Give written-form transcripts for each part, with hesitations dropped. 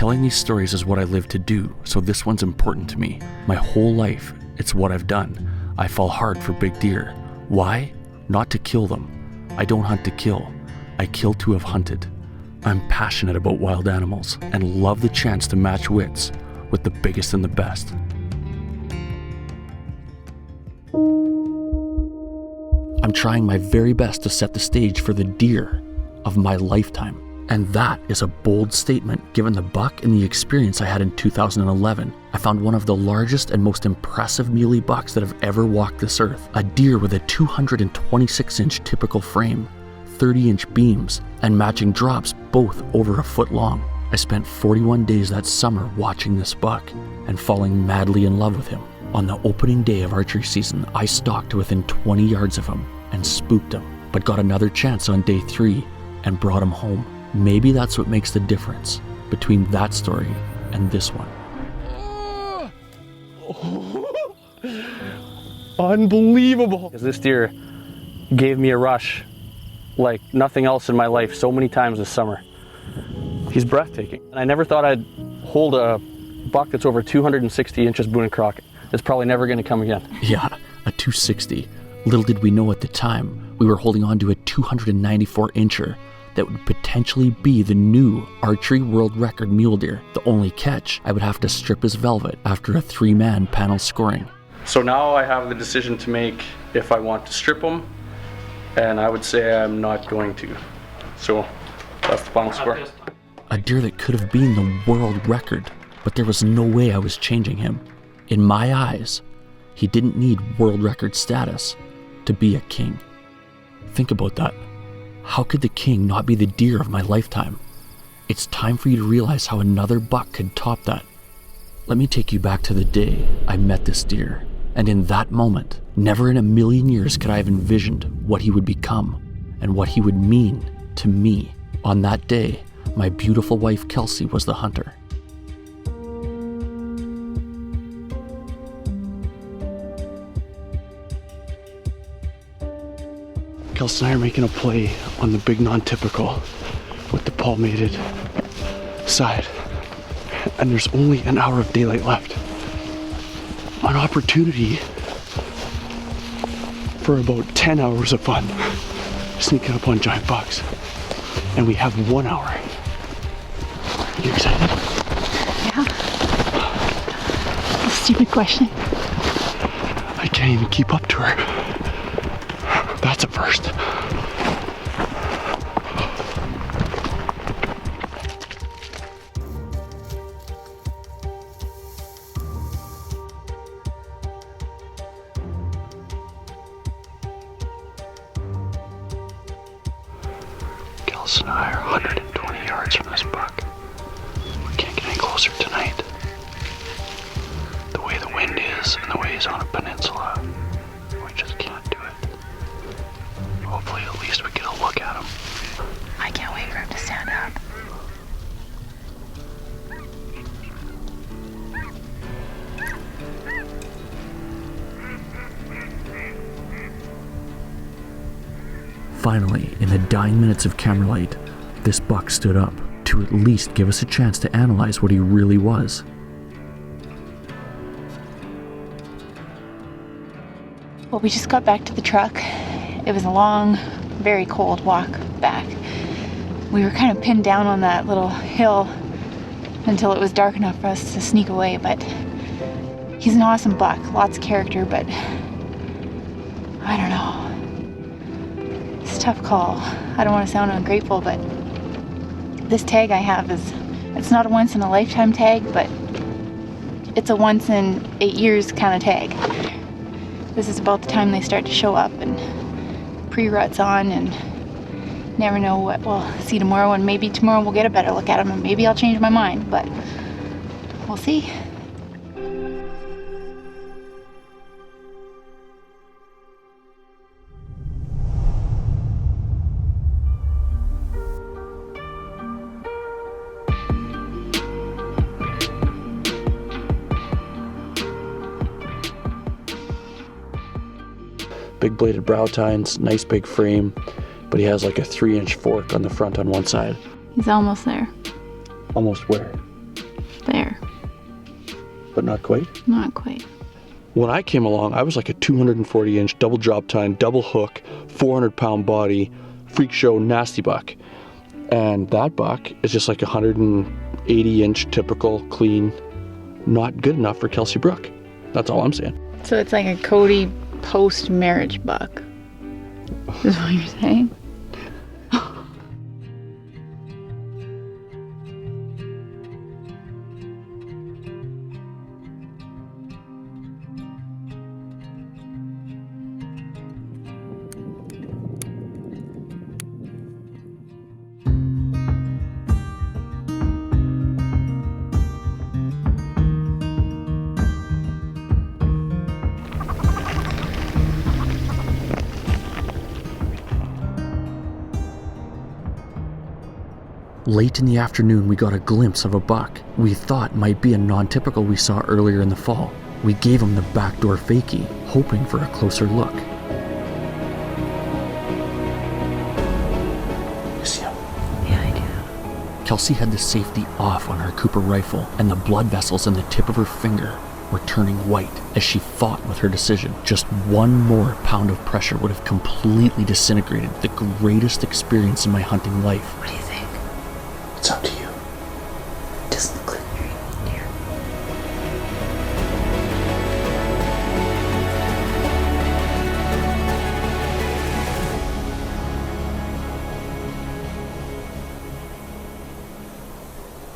Telling these stories is what I live to do, so this one's important to me. My whole life, it's what I've done. I fall hard for big deer. Why? Not to kill them. I don't hunt to kill. I kill to have hunted. I'm passionate about wild animals and love the chance to match wits with the biggest and the best. I'm trying my very best to set the stage for the deer of my lifetime. And that is a bold statement given the buck and the experience I had in 2011. I found one of the largest and most impressive muley bucks that have ever walked this earth. A deer with a 226-inch typical frame, 30-inch beams, and matching drops, both over a foot long. I spent 41 days that summer watching this buck and falling madly in love with him. On the opening day of archery season, I stalked to within 20 yards of him and spooked him, but got another chance on day 3 and brought him home. Maybe that's what makes the difference between that story and this one. Unbelievable. This deer gave me a rush like nothing else in my life so many times this summer. He's breathtaking. And I never thought I'd hold a buck that's over 260 inches Boone and Crockett. It's probably never going to come again. Yeah, a 260. Little did we know at the time, we were holding on to a 294-incher that would potentially be the new archery world record mule deer. The only catch, I would have to strip his velvet after a 3-man panel scoring. So now I have the decision to make if I want to strip him, and I would say I'm not going to. So that's the final score. A deer that could have been the world record, but there was no way I was changing him. In my eyes, he didn't need world record status to be a king. Think about that. How could the king not be the deer of my lifetime? It's time for you to realize how another buck could top that. Let me take you back to the day I met this deer. And in that moment, never in a million years could I have envisioned what he would become and what he would mean to me. On that day, my beautiful wife Kelsey was the hunter. Kelsey and I are making a play on the big non-typical with the palmated side. And there's only an hour of daylight left. An opportunity for about 10 hours of fun. Sneaking up on giant bucks. And we have 1 hour. You excited? Yeah. A stupid question. I can't even keep up to her. That's a first. Kelsey and I are 120 yards from this buck. We can't get any closer tonight. The way the wind is and the way he's on a peninsula, we just can't do it. Hopefully at least we get a look at him. I can't wait for him to stand up. Finally, in the dying minutes of camera light, this buck stood up to at least give us a chance to analyze what he really was. Well, we just got back to the truck. It was a long, very cold walk back. We were kind of pinned down on that little hill until it was dark enough for us to sneak away, but he's an awesome buck, lots of character, but I don't know. It's a tough call. I don't want to sound ungrateful, but this tag I have it's not a once in a lifetime tag, but it's a once in 8 years kind of tag. This is about the time they start to show up and pre-rut's on, and never know what we'll see tomorrow, and maybe tomorrow we'll get a better look at them, and maybe I'll change my mind, but we'll see. Big bladed brow tines, nice big frame, but he has like a 3-inch fork on the front on one side. He's almost there. Almost where? There. But not quite. Not quite. When I came along, I was like a 240-inch double drop tine, double hook, 400-pound body, freak show, nasty buck. And that buck is just like 180-inch typical, clean, not good enough for Kelsey Brook. That's all I'm saying. So it's like a Cody post-marriage buck. Is what you're saying? Late in the afternoon, we got a glimpse of a buck we thought might be a non-typical we saw earlier in the fall. We gave him the backdoor fakie, hoping for a closer look. You see him? Yeah, I do. Kelsey had the safety off on her Cooper rifle, and the blood vessels in the tip of her finger were turning white as she fought with her decision. Just one more pound of pressure would have completely disintegrated the greatest experience in my hunting life. What do you think? It's up to you. Just click here.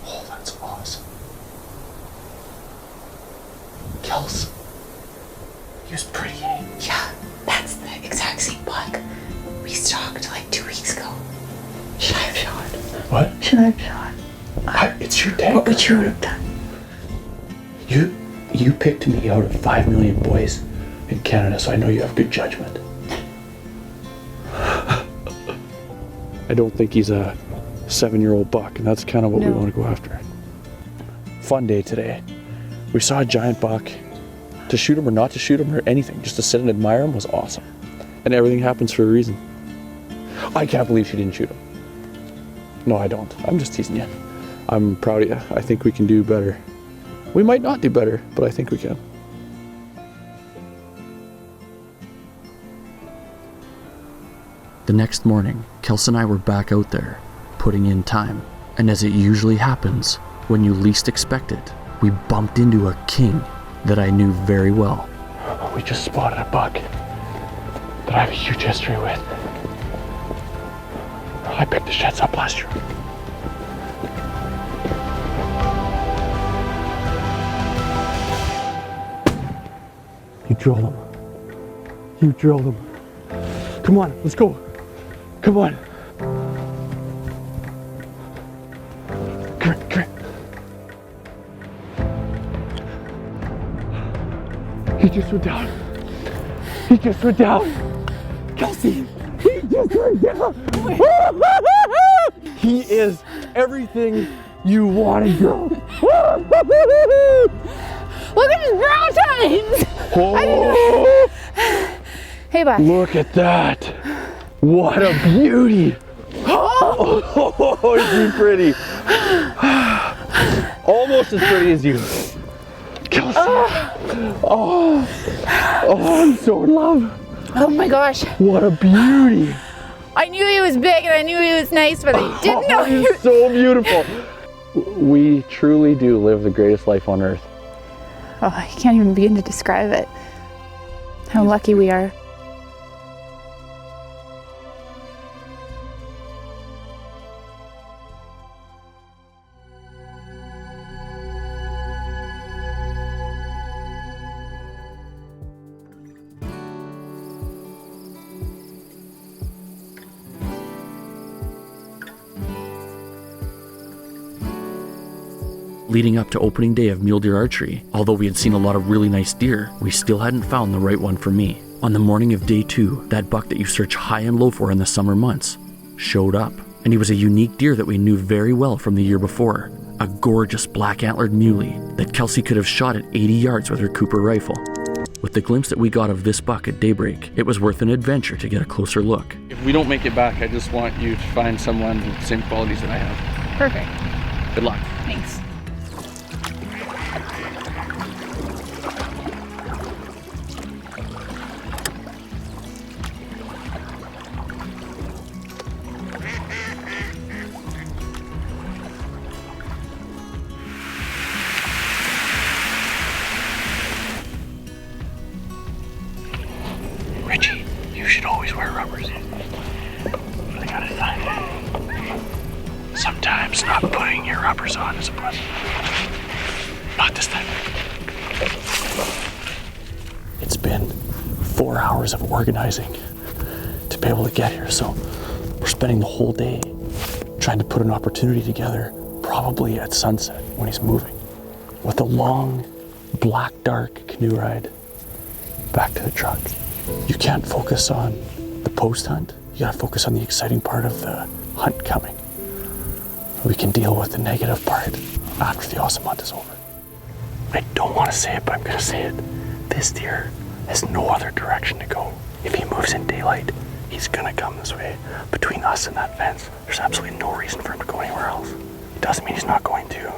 Oh, that's awesome. Kels, he was pretty, eh? Yeah, that's the exact same buck we stalked like 2 weeks ago. Should I have shot? What? Should I have shot? It's your day. What would you have done? You picked me out of 5 million boys in Canada, so I know you have good judgment. I don't think he's a 7-year-old buck, and that's kind of what we No. want to go after. Fun day today. We saw a giant buck. To shoot him or not to shoot him or anything, just to sit and admire him was awesome. And everything happens for a reason. I can't believe she didn't shoot him. No, I don't. I'm just teasing you. I'm proud of you. I think we can do better. We might not do better, but I think we can. The next morning, Kels and I were back out there, putting in time. And as it usually happens, when you least expect it, we bumped into a king that I knew very well. We just spotted a buck that I have a huge history with. I picked the sheds up last year. You drilled him. You drilled him. Come on, let's go. Come on. Come here. He just went down. He just went down. Kelsey, he just went down. He is everything you want to do. Look at his brown tines! Oh, Hey, bud. look at that. What a beauty. Oh, is he pretty? Almost as pretty as you. Kelsey. Oh, I'm so in love. Oh my gosh. What a beauty. I knew he was big and I knew he was nice, but I didn't know he was... He's so beautiful. We truly do live the greatest life on earth. Oh, I can't even begin to describe it. How lucky we are. Leading up to opening day of mule deer archery, although we had seen a lot of really nice deer, we still hadn't found the right one for me. On the morning of day 2, that buck that you search high and low for in the summer months showed up, and he was a unique deer that we knew very well from the year before. A gorgeous black antlered muley that Kelsey could have shot at 80 yards with her Cooper rifle. With the glimpse that we got of this buck at daybreak, it was worth an adventure to get a closer look. If we don't make it back, I just want you to find someone with the same qualities that I have. Perfect. Good luck. Thanks. Perhaps not putting your rubbers on is a blessing. Not this time. It's been 4 hours of organizing to be able to get here, so we're spending the whole day trying to put an opportunity together, probably at sunset when he's moving, with a long, black, dark canoe ride back to the truck. You can't focus on the post hunt. You gotta focus on the exciting part of the hunt coming. We can deal with the negative part after the awesome hunt is over. I don't want to say it, but I'm gonna say it. This deer has no other direction to go. If he moves in daylight, he's gonna come this way. Between us and that fence, there's absolutely no reason for him to go anywhere else. It doesn't mean he's not going to.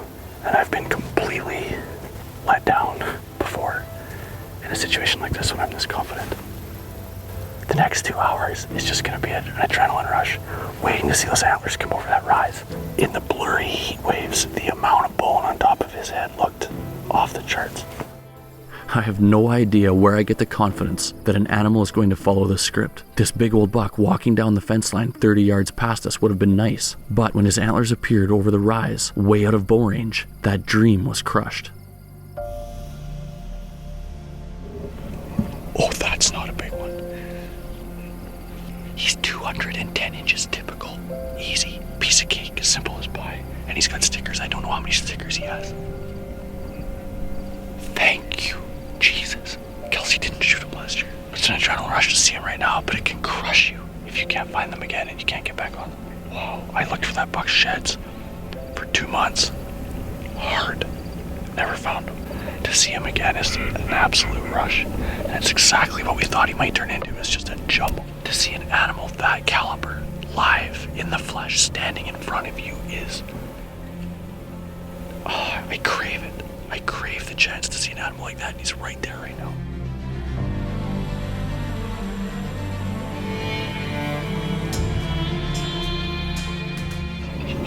And I've been completely let down before in a situation like this when I'm this confident. The next 2 hours is just gonna be an adrenaline rush, waiting to see those antlers come over that rise. In the blurry heat waves, the amount of bone on top of his head looked off the charts. I have no idea where I get the confidence that an animal is going to follow the script. This big old buck walking down the fence line 30 yards past us would have been nice, but when his antlers appeared over the rise, way out of bow range, that dream was crushed. Oh, that's not a big one. He's 210 inches typical. Easy. Piece of cake, as simple as pie. And he's got stickers. I don't know how many stickers he has. Thank you, Jesus. Kelsey didn't shoot him last year. It's an adrenaline rush to see him right now, but it can crush you if you can't find them again and you can't get back on them. Wow, I looked for that buck's sheds for 2 months. Hard. Never found him. To see him again is an absolute rush. And it's exactly what we thought he might turn into. It's just a jumble. To see an animal that caliber, live, in the flesh, standing in front of you is... Oh, I crave it. I crave the chance to see an animal like that, and he's right there right now.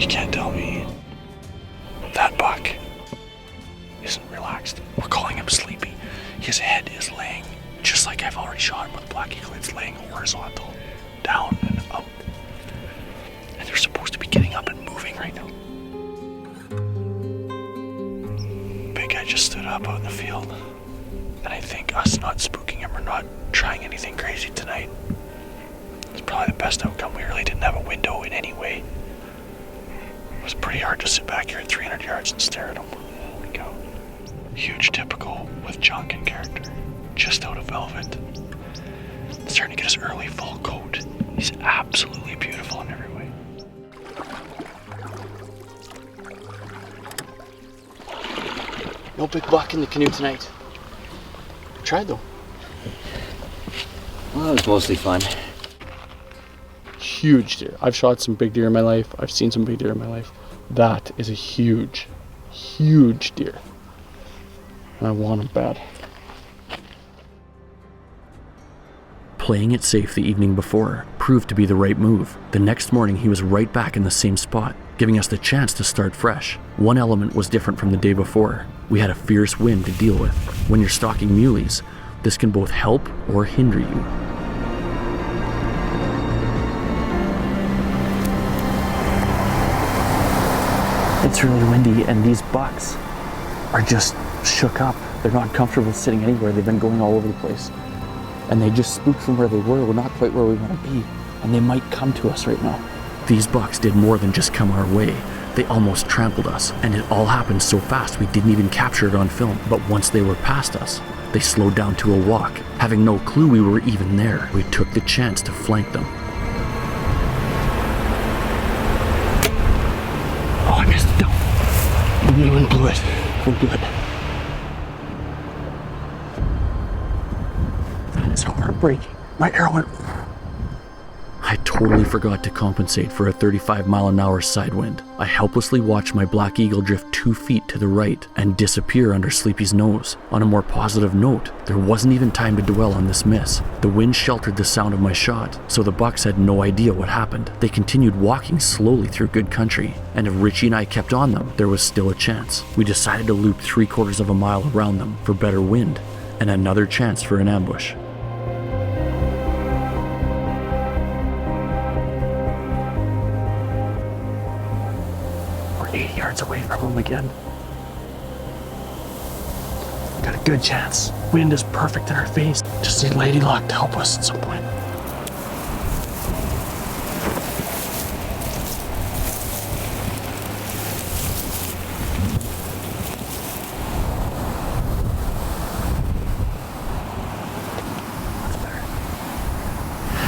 You can't tell me that buck isn't relaxed. We're calling him sleepy. His head is laying, just like I've already shot him with Black Eagle, it's laying horizontal, down and out. And they're supposed to be getting up and moving right now. Big guy just stood up out in the field. And I think us not spooking him or not trying anything crazy tonight is probably the best outcome. We really didn't have a window in any way. It was pretty hard to sit back here at 300 yards and stare at him. Holy cow. Huge typical with junk and character. Just out of velvet. Starting to get his early full coat. He's absolutely beautiful in every way. No big buck in the canoe tonight. Tried though. Well, it was mostly fun. Huge deer. I've shot some big deer in my life. I've seen some big deer in my life. That is a huge, huge deer. And I want him bad. Playing it safe the evening before proved to be the right move. The next morning he was right back in the same spot, giving us the chance to start fresh. One element was different from the day before. We had a fierce wind to deal with. When you're stalking muleys, this can both help or hinder you. It's really windy and these bucks are just shook up. They're not comfortable sitting anywhere. They've been going all over the place. And they just spooked from where they were. We're not quite where we want to be. And they might come to us right now. These bucks did more than just come our way. They almost trampled us, and it all happened so fast we didn't even capture it on film. But once they were past us, they slowed down to a walk. Having no clue we were even there, we took the chance to flank them. Oh, I missed it. No. Wind blew it. Wind blew it. It's heartbreaking. My arrow went... I totally forgot to compensate for a 35-mile-an-hour side wind. I helplessly watched my Black Eagle drift 2 feet to the right and disappear under Sleepy's nose. On a more positive note, there wasn't even time to dwell on this miss. The wind sheltered the sound of my shot, so the bucks had no idea what happened. They continued walking slowly through good country, and if Richie and I kept on them, there was still a chance. We decided to loop 3/4 of a mile around them for better wind and another chance for an ambush. yards away from him again. Got a good chance. Wind is perfect in our face. Just need Lady Luck to help us at some point.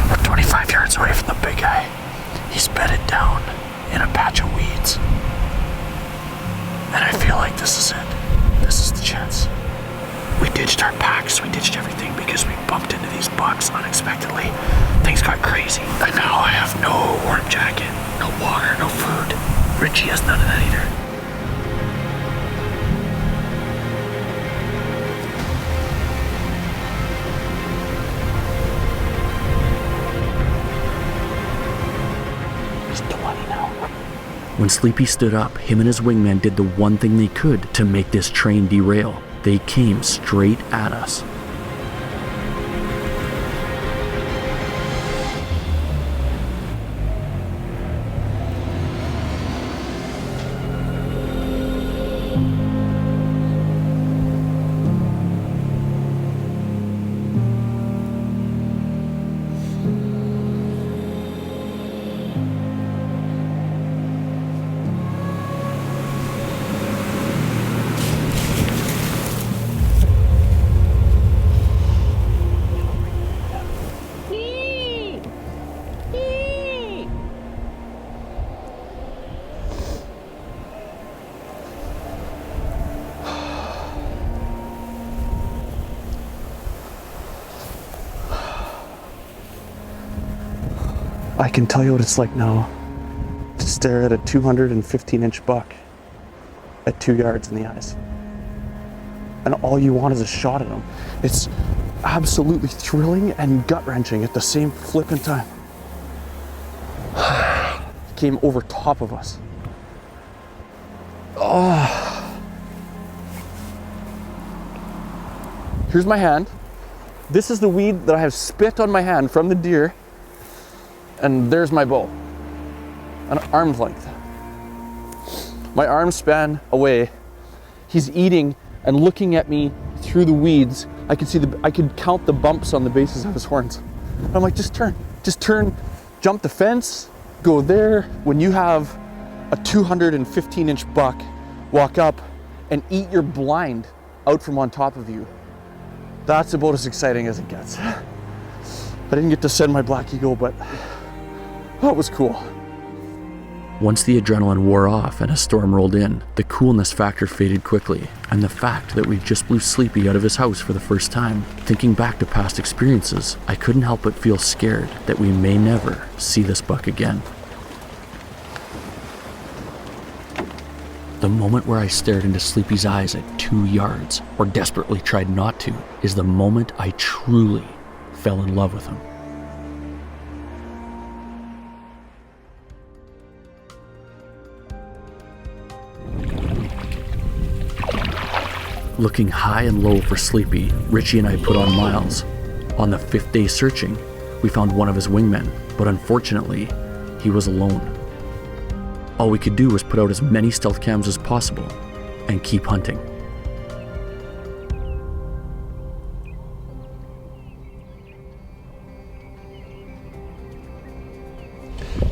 We're 25 yards away from the big guy. He's bedded down in a patch of weeds. And I feel like this is it. This is the chance. We ditched our packs, we ditched everything because we bumped into these bucks unexpectedly. Things got crazy. And now I have no warm jacket, no water, no food. Richie has none of that either. He's 20 now. When Sleepy stood up, him and his wingman did the one thing they could to make this train derail. They came straight at us. I can tell you what it's like now to stare at a 215-inch buck at 2 yards in the eyes. And all you want is a shot at him. It's absolutely thrilling and gut-wrenching at the same flippin' time. He came over top of us. Oh. Here's my hand. This is the weed that I have spit on my hand from the deer. And there's my bow, an arm's length. My arm span away. He's eating and looking at me through the weeds. I could count the bumps on the bases of his horns. I'm like, just turn, jump the fence, go there. When you have a 215-inch buck walk up and eat your blind out from on top of you, that's about as exciting as it gets. I didn't get to send my black eagle, but that was cool. Once the adrenaline wore off and a storm rolled in, the coolness factor faded quickly, and the fact that we just blew Sleepy out of his house for the first time. Thinking back to past experiences, I couldn't help but feel scared that we may never see this buck again. The moment where I stared into Sleepy's eyes at 2 yards, or desperately tried not to, is the moment I truly fell in love with him. Looking high and low for Sleepy, Richie and I put on miles. On the 5th day searching, we found one of his wingmen, but unfortunately, he was alone. All we could do was put out as many stealth cams as possible and keep hunting.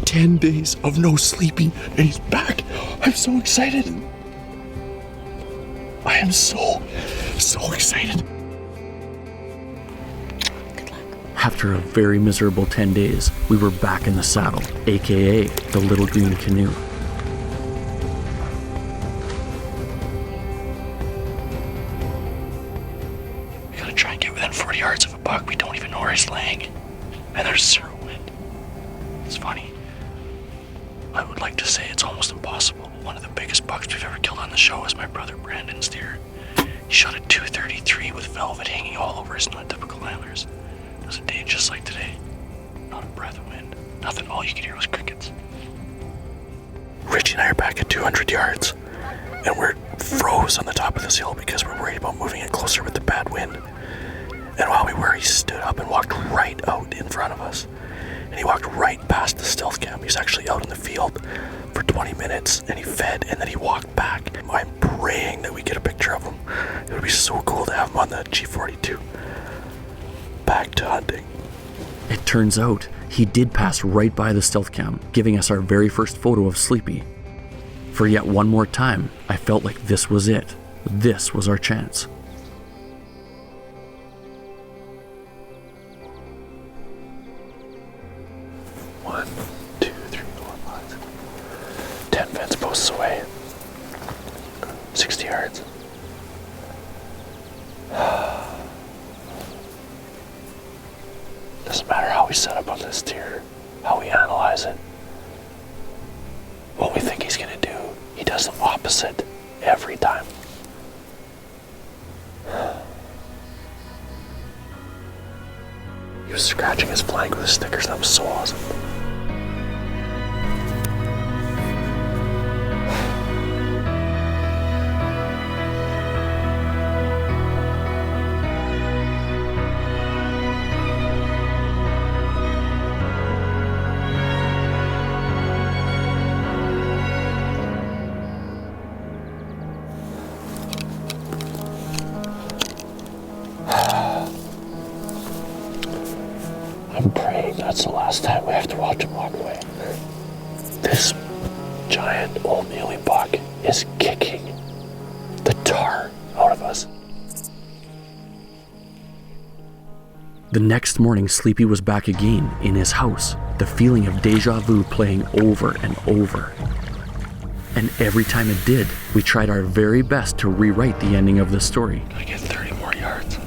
"10 days of no Sleepy and he's back. I'm so excited. I am so excited." After a very miserable 10 days, we were back in the saddle, aka the little green canoe. We gotta try and get within 40 yards of a buck. We don't even know where he's laying. And there's zero wind. It's funny. I would like to say it's almost impossible. One of the biggest bucks we've ever killed on the show is my brother Brandon's deer. He shot a 233 with velvet hanging all over his non-typical antlers. It was a day just like today. Not a breath of wind. Nothing. All you could hear was crickets. Richie and I are back at 200 yards, and we're froze on the top of this hill because we're worried about moving it closer with the bad wind. And while we were, he stood up and walked right out in front of us. And and he walked right past the stealth cam. He's actually out in the field for 20 minutes, and he fed, and then he walked back. I'm praying that we get a picture of him. It would be so cool to have him on the G42. Back to hunting. It turns out he did pass right by the stealth cam, giving us our very first photo of Sleepy. For yet one more time, I felt like this was it. This was our chance. One, 2, 3, 4, 5. 10 fence posts away. 60 yards. Doesn't matter how we set up on this deer, how we analyze it, what we think he's gonna do, he does the opposite every time. He was scratching his flank with his stickers. That was so awesome. I'm praying that's the last time we have to watch him walk away. This giant old muley buck is kicking the tar out of us. The next morning, Sleepy was back again in his house, the feeling of deja vu playing over and over. And every time it did, we tried our very best to rewrite the ending of the story. Gotta get 30 more yards.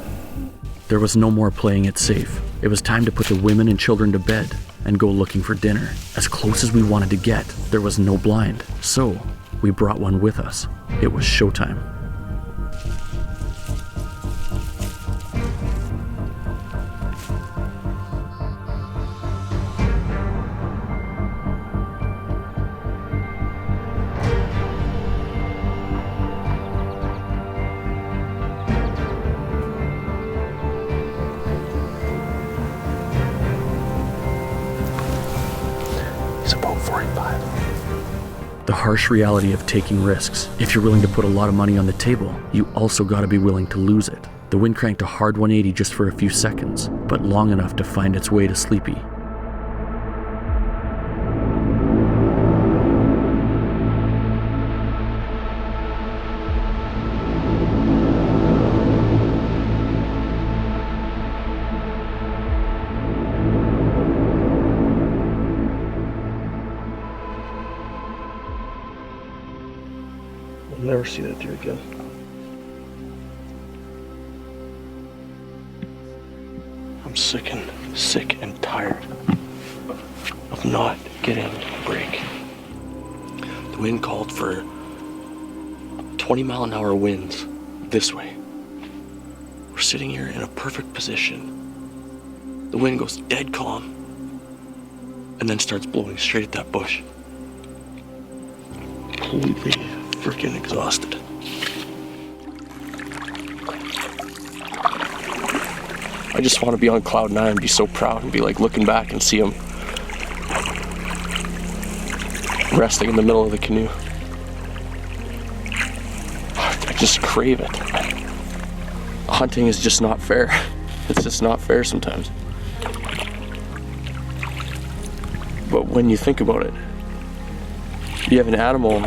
There was no more playing it safe. It was time to put the women and children to bed and go looking for dinner. As close as we wanted to get, there was no blind, so we brought one with us. It was showtime. The harsh reality of taking risks. If you're willing to put a lot of money on the table, you also gotta be willing to lose it. The wind cranked a hard 180 just for a few seconds, but long enough to find its way to Sleepy. I'll never see that deer again. I'm sick and tired of not getting a break. The wind called for 20-mile-an-hour winds this way. We're sitting here in a perfect position. The wind goes dead calm and then starts blowing straight at that bush. Completely freaking exhausted. I just want to be on cloud 9 and be so proud and be like looking back and see him resting in the middle of the canoe. I just crave it. Hunting is just not fair. It's just not fair sometimes. But when you think about it, you have an animal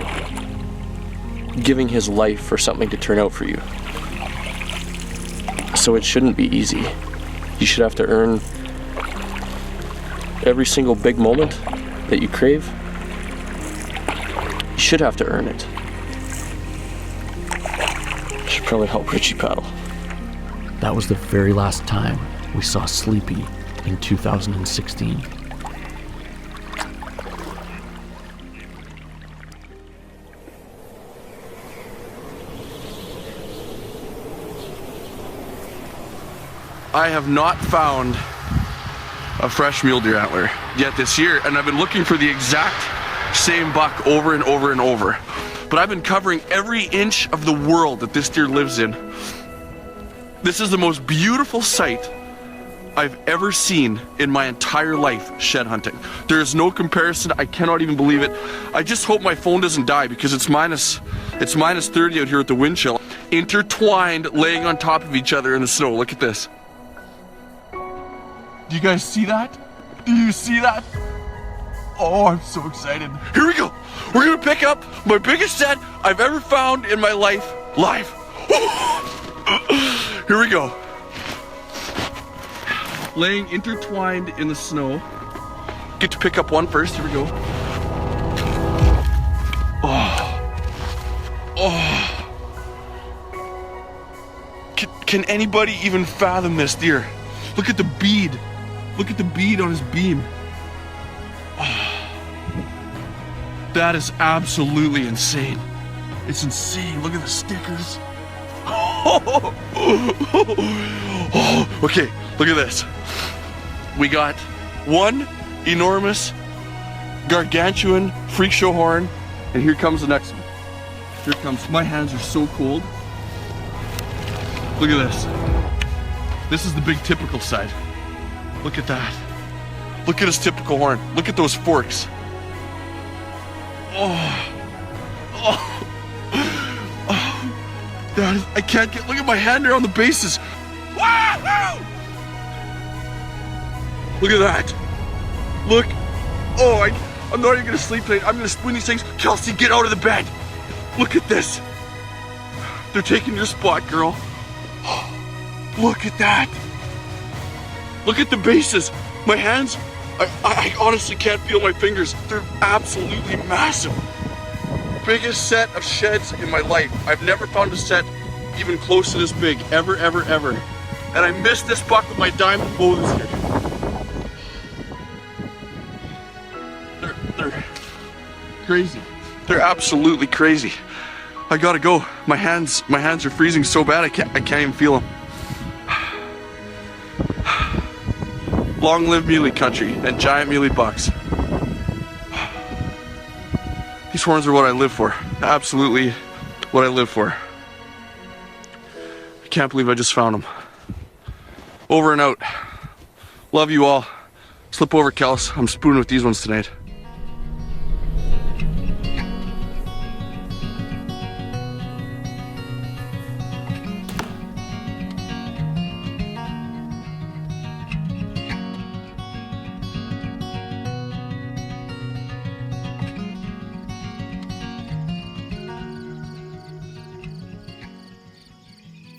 giving his life for something to turn out for you. So it shouldn't be easy. You should have to earn every single big moment that you crave. You should have to earn it. You should probably help Richie paddle. That was the very last time we saw Sleepy in 2016. I have not found a fresh mule deer antler yet this year, and I've been looking for the exact same buck over and over and over. But I've been covering every inch of the world that this deer lives in. This is the most beautiful sight I've ever seen in my entire life shed hunting. There is no comparison. I cannot even believe it. I just hope my phone doesn't die because it's minus 30 out here with the wind chill. Intertwined, laying on top of each other in the snow. Look at this. Do you guys see that? Do you see that? Oh, I'm so excited. Here we go. We're gonna pick up my biggest set I've ever found in my life live. Here we go. Laying intertwined in the snow. Get to pick up one first. Here we go. Oh. Can anybody even fathom this deer? Look at the bead. Look at the bead on his beam. That is absolutely insane. It's insane. Look at the stickers. Okay, look at this. We got one enormous, gargantuan freak show horn, and here comes the next one. Here it comes. My hands are so cold. Look at this. This is the big typical side. Look at that. Look at his typical horn. Look at those forks. That is, I can't get, look at my hand there on the bases. Wow! Look at that. Look. Oh, I'm not even gonna sleep tonight. I'm gonna spoon these things. Kelsey, get out of the bed. Look at this. They're taking your spot, girl. Look at that. Look at the bases. My hands, I honestly can't feel my fingers. They're absolutely massive. Biggest set of sheds in my life. I've never found a set even close to this big, ever. And I missed this buck with my diamond bow this year. They're crazy. They're absolutely crazy. I gotta go. My hands are freezing so bad I can't even feel them. Long live muley country and giant muley bucks. These horns are what I live for. Absolutely what I live for. I can't believe I just found them. Over and out. Love you all. Slip over, Kels. I'm spooning with these ones tonight.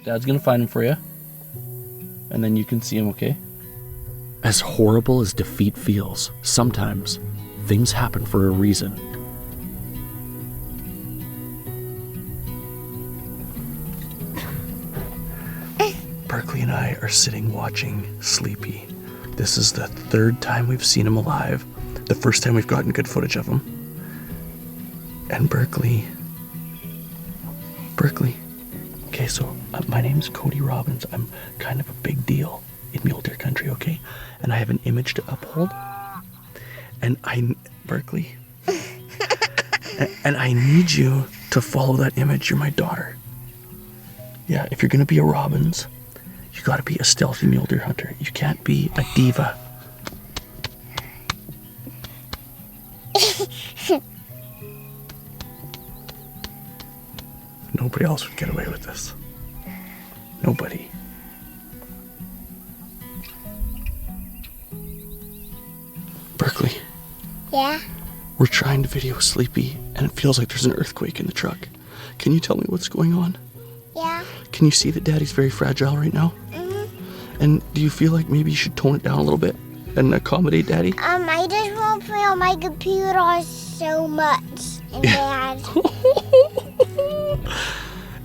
Dad's gonna find him for you, and then you can see him, okay? As horrible as defeat feels, sometimes things happen for a reason. Berkeley and I are sitting watching Sleepy. This is the third time we've seen him alive. The first time we've gotten good footage of him. And Berkeley. Okay, so my name's Cody Robbins. I'm kind of a big deal in mule deer country, okay? And I have an image to uphold. And Berkeley. And I need you to follow that image. You're my daughter. Yeah, if you're gonna be a Robbins, you gotta be a stealthy mule deer hunter. You can't be a diva. Nobody else would get away with this. Nobody. Berkeley. Yeah? We're trying to video Sleepy, and it feels like there's an earthquake in the truck. Can you tell me what's going on? Yeah? Can you see that Daddy's very fragile right now? Mm-hmm. And do you feel like maybe you should tone it down a little bit and accommodate Daddy? I just won't play on my computer so much. And Dad.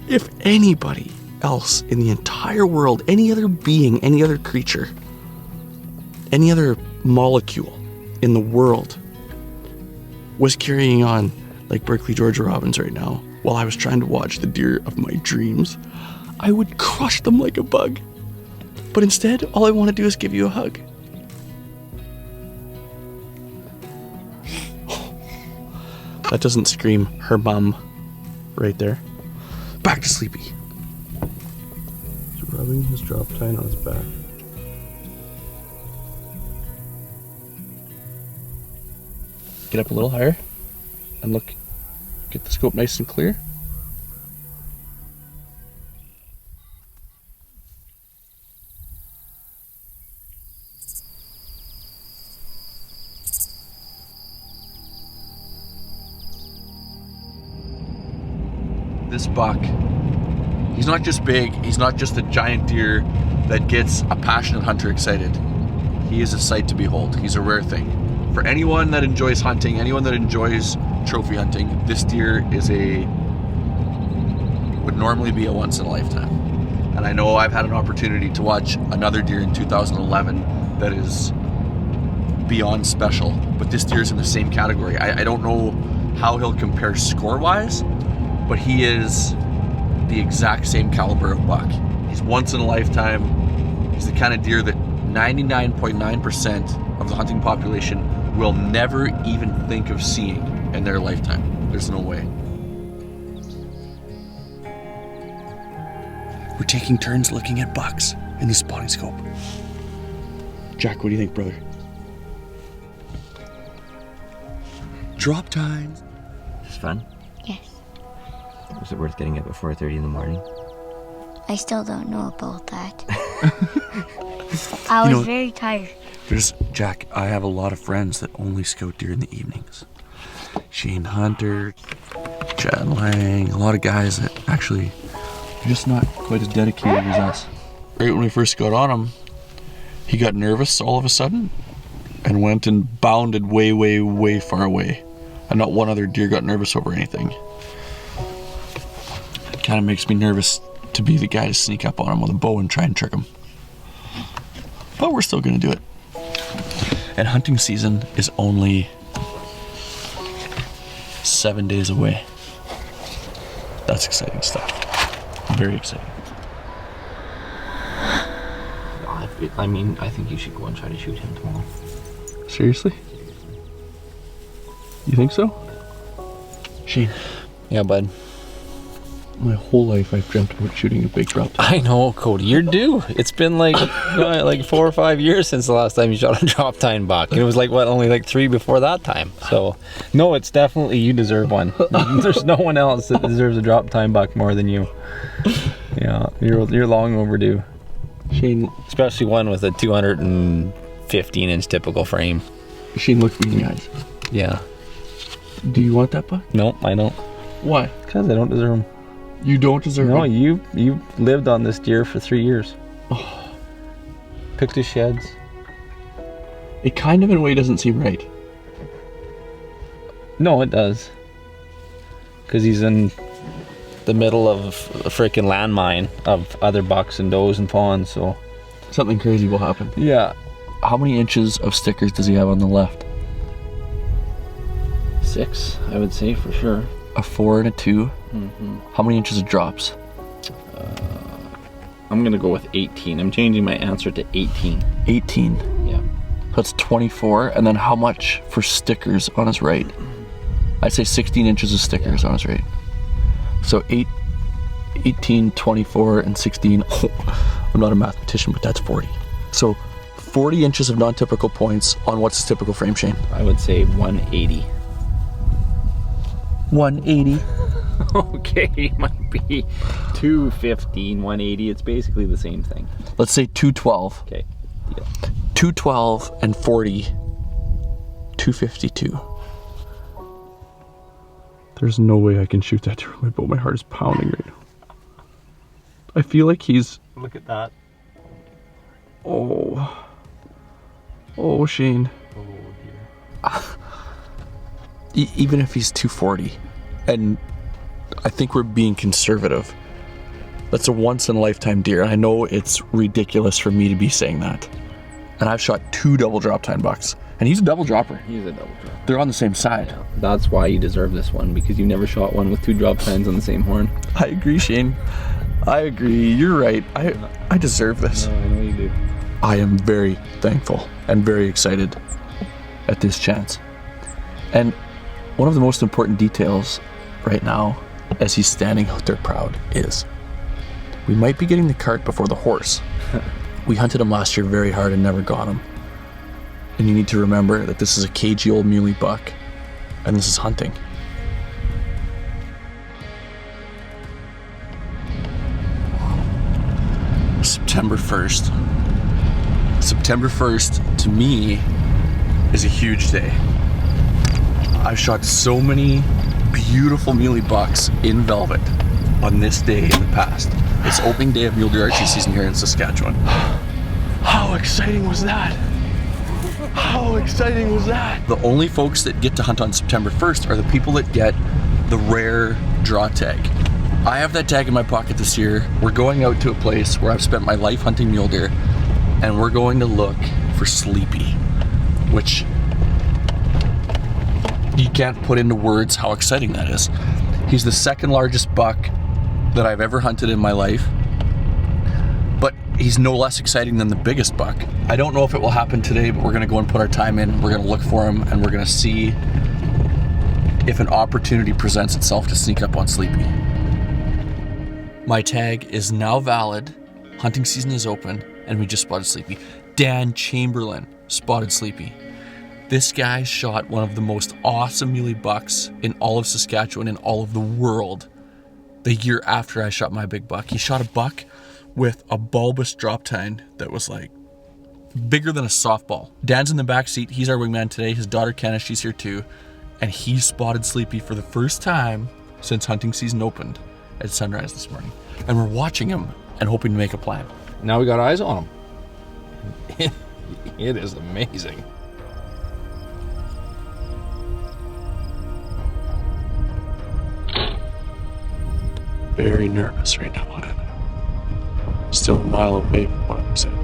If anybody else in the entire world, any other being, any other creature, any other molecule in the world was carrying on like Berkeley Georgia Robbins right now while I was trying to watch the deer of my dreams, I would crush them like a bug. But instead, all I want to do is give you a hug. That doesn't scream her mom right there. Back to Sleepy. He's rubbing his drop tine on his back. Get up a little higher and look. Get the scope nice and clear. This buck, he's not just big, he's not just a giant deer that gets a passionate hunter excited. He is a sight to behold. He's a rare thing. For anyone that enjoys hunting, anyone that enjoys trophy hunting, this deer would normally be a once in a lifetime. And I know I've had an opportunity to watch another deer in 2011 that is beyond special, but this deer is in the same category. I don't know how he'll compare score-wise, but he is the exact same caliber of buck. He's once in a lifetime. He's the kind of deer that 99.9% of the hunting population will never even think of seeing in their lifetime. There's no way. We're taking turns looking at bucks in the spotting scope. Jack, what do you think, brother? Drop time. It's fun. Yes. Was it worth getting up at 4:30 in the morning? I still don't know about that. I was very tired. Jack, I have a lot of friends that only scout deer in the evenings. Shane Hunter, Chad Lang, a lot of guys that actually are just not quite as dedicated as us. Right when we first got on him, he got nervous all of a sudden and went and bounded way, way, way far away. And not one other deer got nervous over anything. It kind of makes me nervous to be the guy to sneak up on him with a bow and try and trick him. But we're still going to do it. And hunting season is only 7 days away. That's exciting stuff. Very exciting. I mean, I think you should go and try to shoot him tomorrow. Seriously? You think so? Shane, Yeah, bud. my whole life I've dreamt about shooting a big drop top. I know, Cody. You're due. It's been like 4 or 5 years since the last time you shot a drop tine buck. And it was only 3 before that time. So, no, it's definitely you deserve one. There's no one else that deserves a drop tine buck more than you. Yeah, you're long overdue. Shane, Especially one with a 215-inch typical frame. Shane, look me in the eyes. Yeah. Do you want that buck? No, I don't. Why? Because I don't deserve them. You don't deserve No, it. you lived on this deer for 3 years. Picked his sheds. It kind of in a way doesn't seem right. No, it does. Because he's in the middle of a freaking landmine of other bucks and does and fawns, so. Something crazy will happen. Yeah. How many inches of stickers does he have on the left? 6, I would say, for sure. A 4 and a 2. Mm-hmm. How many inches of drops? I'm going to go with 18. I'm changing my answer to 18. 18. Yeah. That's 24. And then how much for stickers on his right? I'd say 16 inches of stickers on his right. So 18, 24, and 16. I'm not a mathematician, but that's 40. So 40 inches of non-typical points on what's his typical frame, Shane? I would say 180. 180. Okay, it might be 215, 180. It's basically the same thing. Let's say 212. Okay. Deal. 212 and 40. 252. There's no way I can shoot that deer with my bow. My heart is pounding right now. I feel like he's... Look at that. Oh, Shane. Oh, dear. Even if he's 240, and I think we're being conservative, that's a once-in-a-lifetime deer. I know it's ridiculous for me to be saying that. And I've shot 2 double drop tine bucks, and he's a double dropper. He's a double drop. They're on the same side. That's why you deserve this one, because you've never shot one with 2 drop tines on the same horn. I agree, Shane. I agree. You're right. I deserve this. I know you do. I am very thankful and very excited at this chance. And one of the most important details right now, as he's standing out there proud, is we might be getting the cart before the horse. We hunted him last year very hard and never got him. And you need to remember that this is a cagey old muley buck and this is hunting. September 1st. September 1st, to me, is a huge day. I've shot so many beautiful muley bucks in velvet on this day in the past. It's opening day of mule deer archery season here in Saskatchewan. How exciting was that? How exciting was that? The only folks that get to hunt on September 1st are the people that get the rare draw tag. I have that tag in my pocket this year. We're going out to a place where I've spent my life hunting mule deer, and we're going to look for Sleepy, which you can't put into words how exciting that is. He's the second largest buck that I've ever hunted in my life, but he's no less exciting than the biggest buck. I don't know if it will happen today, but we're gonna go and put our time in. We're gonna look for him, and we're gonna see if an opportunity presents itself to sneak up on Sleepy. My tag is now valid, hunting season is open, and we just spotted Sleepy. Dan Chamberlain spotted Sleepy. This guy shot one of the most awesome muley bucks in all of Saskatchewan, in all of the world, the year after I shot my big buck. He shot a buck with a bulbous drop tine that was like bigger than a softball. Dan's in the back seat. He's our wingman today. His daughter Kenna, she's here too. And he spotted Sleepy for the first time since hunting season opened at sunrise this morning. And we're watching him and hoping to make a plan. Now we got eyes on him. It is amazing. Very nervous right now on it. Still a mile away from what I'm saying.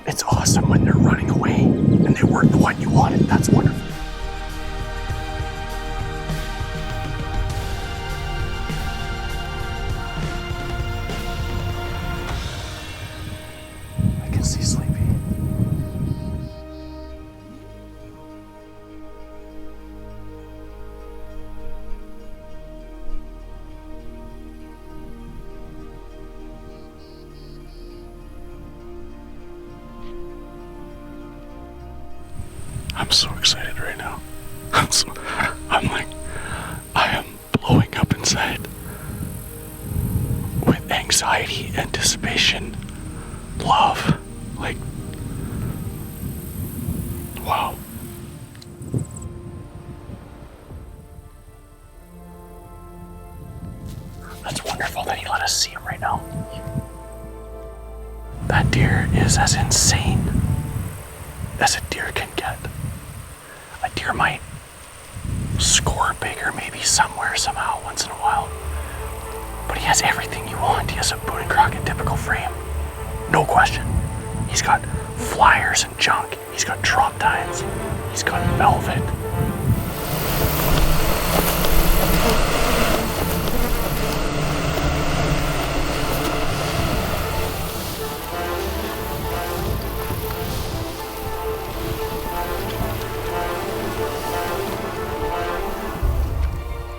It's awesome when they're running away and they weren't the one you wanted. That's wonderful. I can see Sleepy. I'm so excited right now. I am blowing up inside with anxiety, anticipation, love. Like, wow. That's wonderful that you let us see him right now. That deer is as insane as a deer can get. A deer might score bigger maybe somewhere, somehow, once in a while. But he has everything you want. He has a Boone and Crockett typical frame. No question. He's got flyers and junk. He's got drop tines. He's got velvet.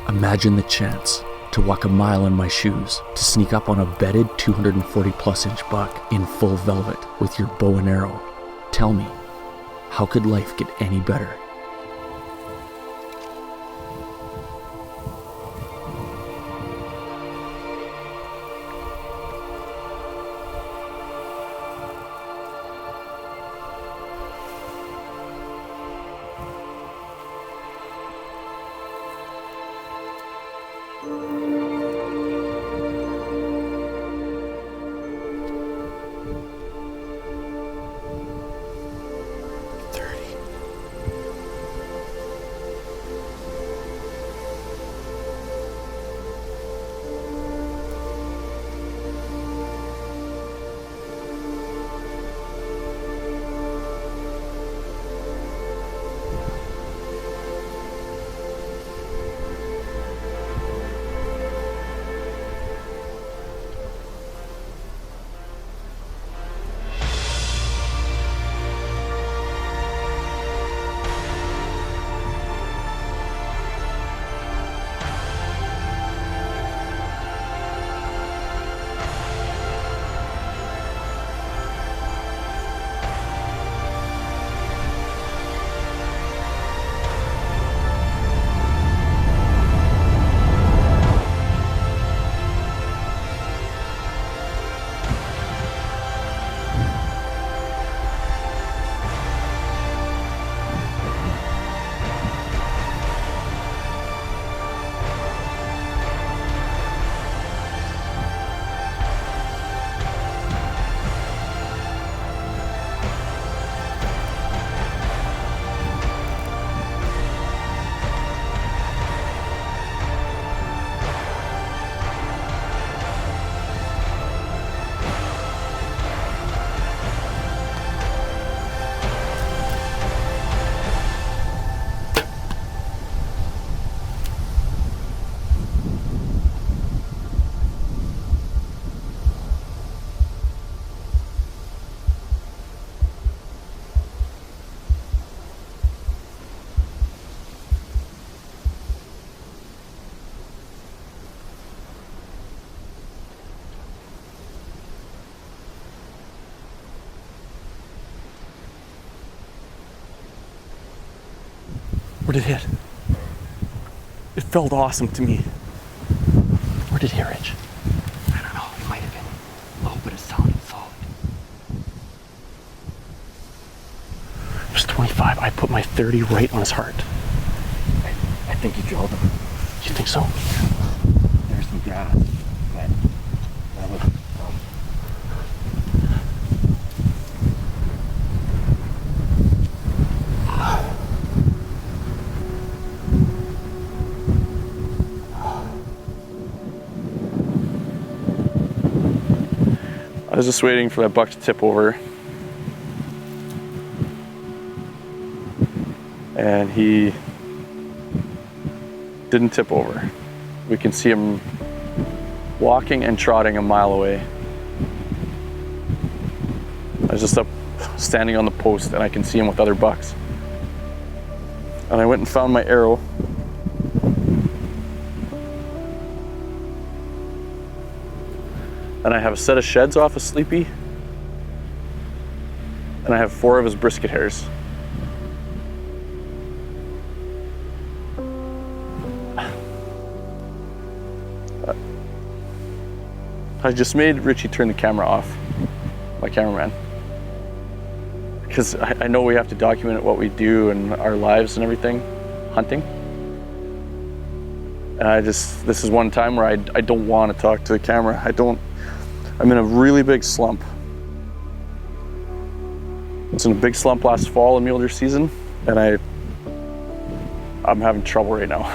Imagine the chance to walk a mile in my shoes, to sneak up on a bedded 240 plus inch buck in full velvet with your bow and arrow. Tell me, how could life get any better? Where'd it hit? It felt awesome to me. Where did it hit, Rich? I don't know, it might have been low, but it's solid. It was 25. I put my 30 right on his heart. I think you drilled him. You think so? There's some grass, but that was, I was just waiting for that buck to tip over. And he didn't tip over. We can see him walking and trotting a mile away. I was just up standing on the post and I can see him with other bucks. And I went and found my arrow. And I have a set of sheds off of Sleepy. And I have 4 of his brisket hairs. I just made Richie turn the camera off, my cameraman. Because I know we have to document what we do and our lives and everything, hunting. And this is one time where I don't want to talk to the camera. I'm in a really big slump. I was in a big slump last fall in mule deer season, and I'm having trouble right now.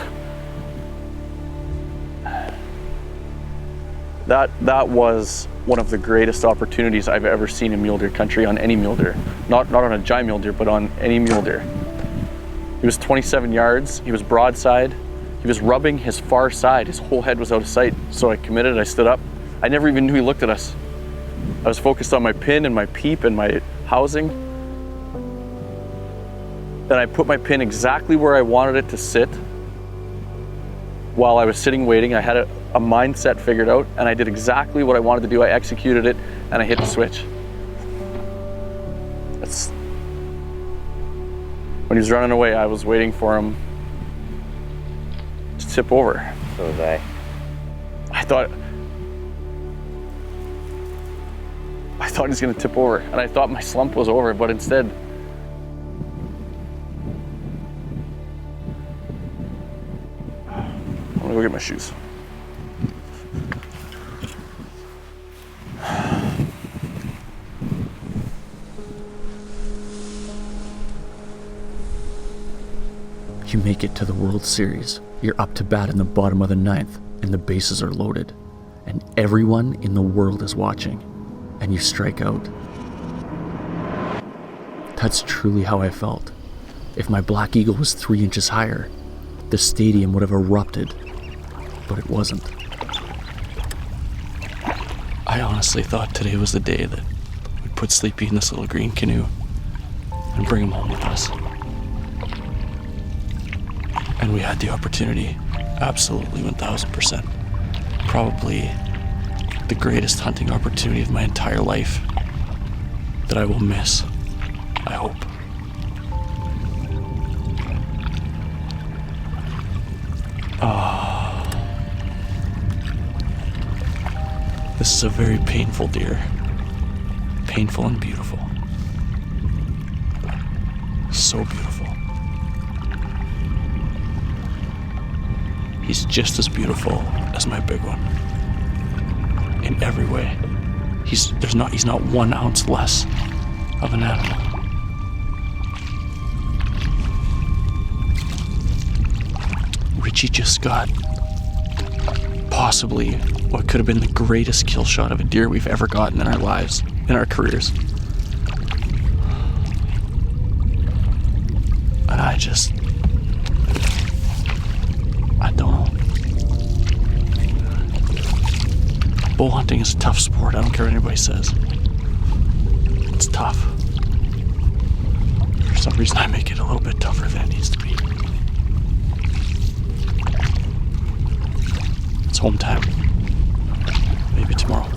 That was one of the greatest opportunities I've ever seen in mule deer country on any mule deer. Not on a giant mule deer, but on any mule deer. He was 27 yards, he was broadside, he was rubbing his far side, his whole head was out of sight. So I committed, I stood up. I never even knew he looked at us. I was focused on my pin and my peep and my housing. Then I put my pin exactly where I wanted it to sit. While I was sitting waiting, I had a mindset figured out, and I did exactly what I wanted to do. I executed it, and I hit the switch. When he was running away, I was waiting for him to tip over. so was I. I thought he was gonna tip over, and I thought my slump was over, but instead, I'm gonna go get my shoes. You make it to the World Series. You're up to bat in the bottom of the 9th, and the bases are loaded, and everyone in the world is watching, and you strike out. That's truly how I felt. If my Black Eagle was 3 inches higher, the stadium would have erupted, but it wasn't. I honestly thought today was the day that we'd put Sleepy in this little green canoe and bring him home with us. And we had the opportunity, absolutely 1000%. Probably the greatest hunting opportunity of my entire life that I will miss, I hope. This is a very painful deer. Painful and beautiful. So beautiful. He's just as beautiful as my big one. In every way. He's not 1 ounce less of an animal. Richie just got possibly what could have been the greatest kill shot of a deer we've ever gotten in our lives, in our careers. And I don't know. Bull hunting is a tough sport. I don't care what anybody says. It's tough. For some reason, I make it a little bit tougher than it needs to be. It's home time. Maybe tomorrow.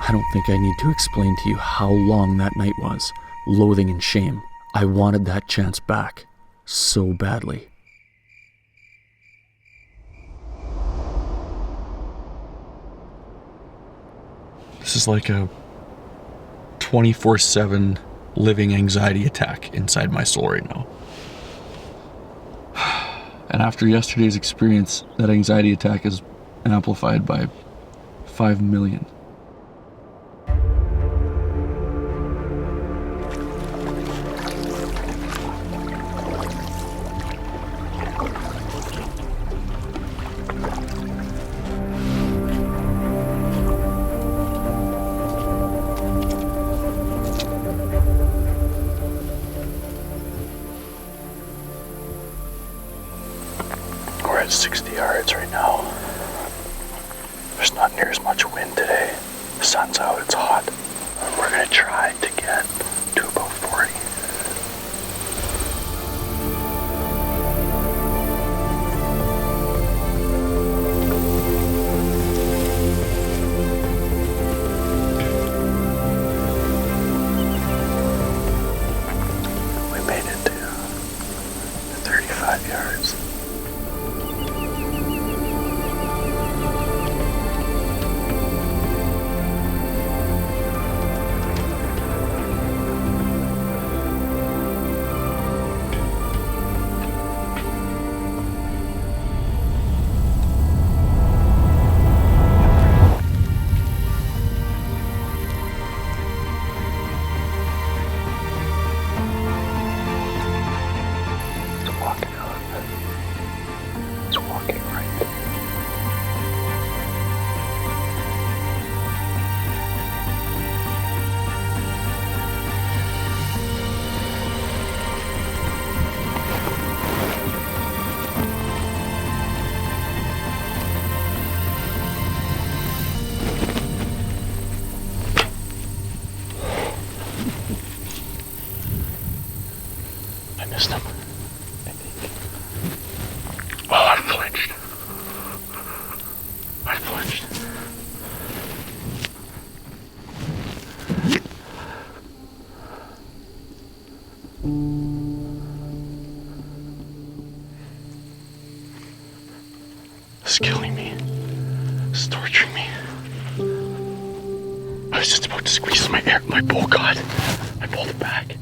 I don't think I need to explain to you how long that night was. Loathing and shame. I wanted that chance back so badly. This is like a 24/7 living anxiety attack inside my soul right now. And after yesterday's experience, that anxiety attack is amplified by 5 million. We're at 60 yards right now. There's not near as much wind today. The sun's out, it's hot. We're gonna try to get to about 40. We made it to 35 yards. I missed him, I think. Oh, I flinched. I flinched. This is killing me. This is torturing me. I was just about to squeeze my bow guard. I pulled it back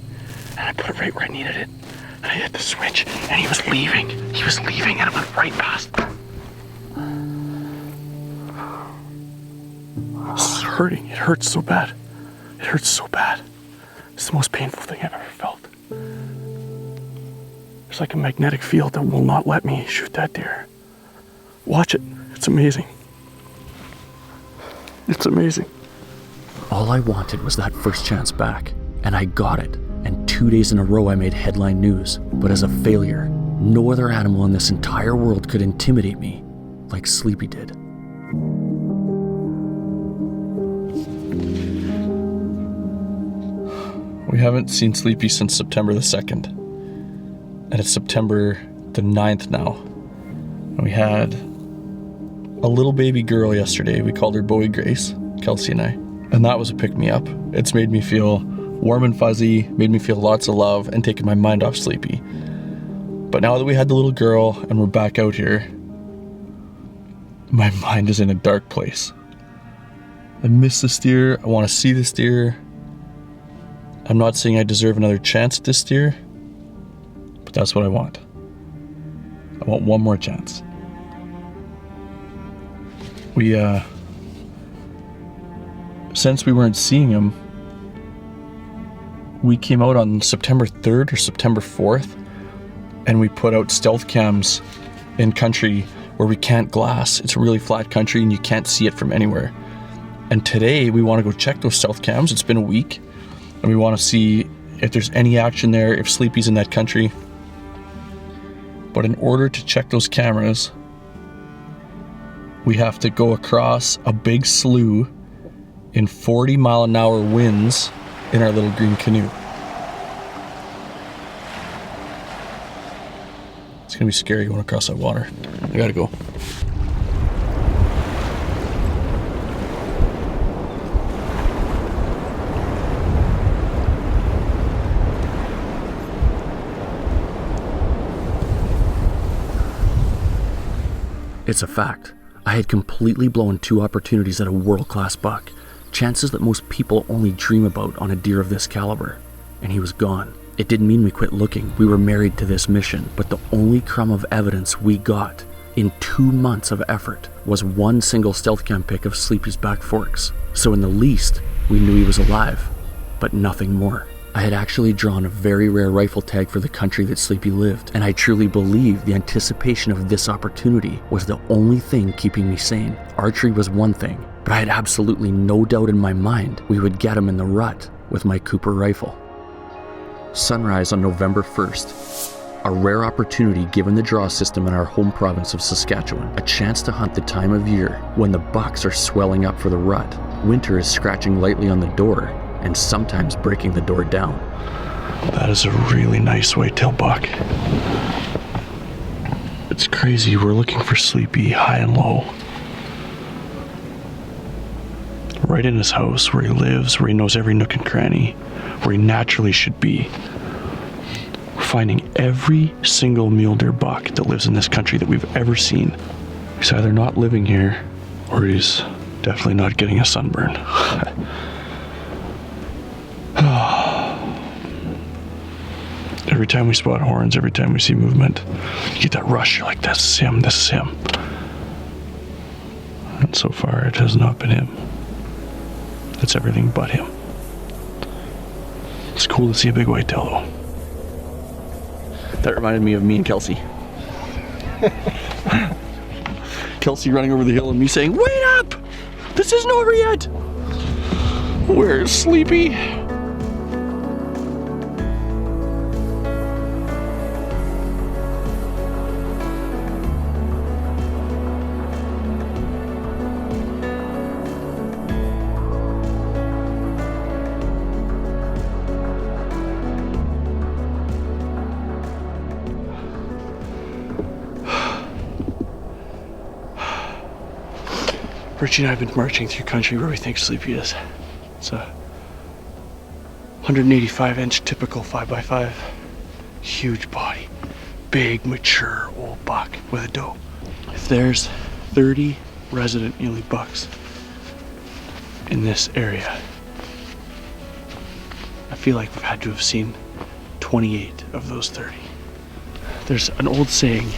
and I put it right where I needed it. And I hit the switch and he was leaving. He was leaving and it went right past. This is hurting. It hurts so bad. It hurts so bad. It's the most painful thing I've ever felt. There's like a magnetic field that will not let me shoot that deer. Watch it. It's amazing. It's amazing. All I wanted was that first chance back, and I got it. And 2 days in a row I made headline news. But as a failure, no other animal in this entire world could intimidate me like Sleepy did. We haven't seen Sleepy since September the 2nd. And it's September the 9th now. And we had a little baby girl yesterday. We called her Bowie Grace, Kelsey and I. And that was a pick-me-up. It's made me feel warm and fuzzy, made me feel lots of love, and taken my mind off Sleepy. But now that we had the little girl and we're back out here, my mind is in a dark place. I miss this deer. I want to see this deer. I'm not saying I deserve another chance at this deer, but that's what I want. I want one more chance. Since we weren't seeing him, we came out on September 3rd or September 4th, and we put out stealth cams in country where we can't glass. It's a really flat country and you can't see it from anywhere. And today we want to go check those stealth cams. It's been a week and we want to see if there's any action there, if Sleepy's in that country. But in order to check those cameras, we have to go across a big slough in 40-mile-an-hour winds in our little green canoe. It's gonna be scary going across that water. I gotta go. It's a fact. I had completely blown 2 opportunities at a world-class buck, chances that most people only dream about on a deer of this caliber, and he was gone. It didn't mean we quit looking. We were married to this mission, but the only crumb of evidence we got in 2 months of effort was one single stealth cam pic of Sleepy's back forks. So in the least, we knew he was alive, but nothing more. I had actually drawn a very rare rifle tag for the country that Sleepy lived, and I truly believe the anticipation of this opportunity was the only thing keeping me sane. Archery was one thing, but I had absolutely no doubt in my mind we would get him in the rut with my Cooper rifle. Sunrise on November 1st. A rare opportunity given the draw system in our home province of Saskatchewan. A chance to hunt the time of year when the bucks are swelling up for the rut. Winter is scratching lightly on the door and sometimes breaking the door down. That is a really nice whitetail buck. It's crazy, we're looking for Sleepy high and low. Right in his house, where he lives, where he knows every nook and cranny, where he naturally should be. We're finding every single mule deer buck that lives in this country that we've ever seen. He's either not living here, or he's definitely not getting a sunburn. Every time we spot horns, every time we see movement, you get that rush, you're like, this is him, this is him. And so far, it has not been him. It's everything but him. It's cool to see a big whitetail though. That reminded me of me and Kelsey. Kelsey running over the hill and me saying, "Wait up! This isn't over yet!" Where's Sleepy? Richie and I have been marching through country where we think Sleepy is. It's a 185-inch typical 5x5. Huge body. Big, mature, old buck with a doe. If there's 30 resident muley bucks in this area, I feel like we've had to have seen 28 of those 30. There's an old saying,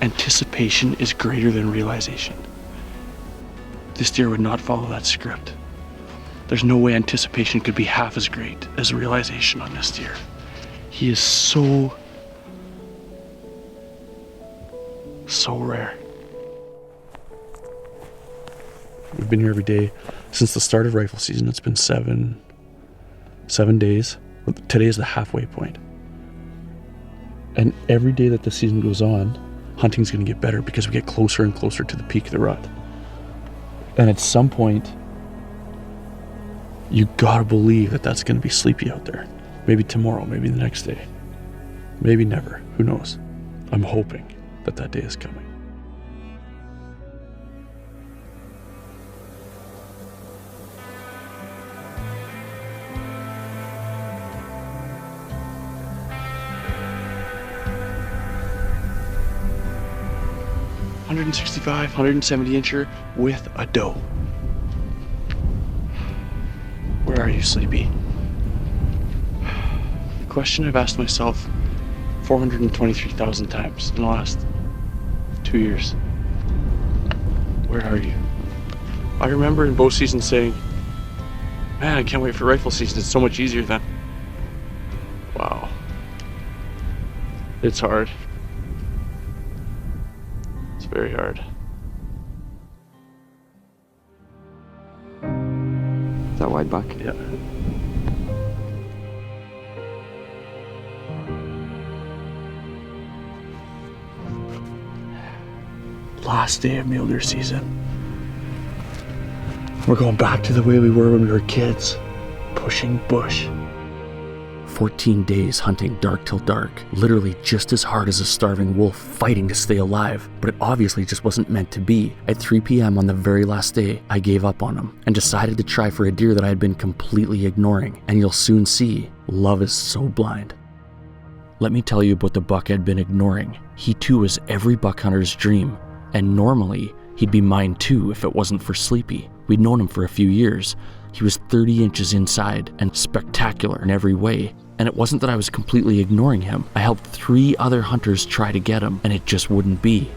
anticipation is greater than realization. This deer would not follow that script. There's no way anticipation could be half as great as realization on this deer. He is so rare. We've been here every day since the start of rifle season. It's been seven days. Today is the halfway point. And every day that the season goes on, hunting's gonna get better because we get closer and closer to the peak of the rut. And at some point, you gotta believe that that's gonna be Sleepy out there. Maybe tomorrow, maybe the next day. Maybe never, who knows? I'm hoping that that day is coming. .165, 170 incher with a doe. Where are you, Sleepy? The question I've asked myself 423,000 times in the last 2 years. Where are you? I remember in bow season saying, man, I can't wait for rifle season. It's so much easier then. Wow. It's hard. Very hard. Is that wide buck? Yeah. Last day of mule deer season. We're going back to the way we were when we were kids, pushing bush. 14 days hunting dark till dark, literally just as hard as a starving wolf fighting to stay alive, but it obviously just wasn't meant to be. At 3 p.m. on the very last day, I gave up on him and decided to try for a deer that I had been completely ignoring, and you'll soon see, love is so blind. Let me tell you about the buck I'd been ignoring. He too was every buck hunter's dream, and normally he'd be mine too if it wasn't for Sleepy. We'd known him for a few years. He was 30 inches inside and spectacular in every way. And it wasn't that I was completely ignoring him. I helped 3 other hunters try to get him, and it just wouldn't be.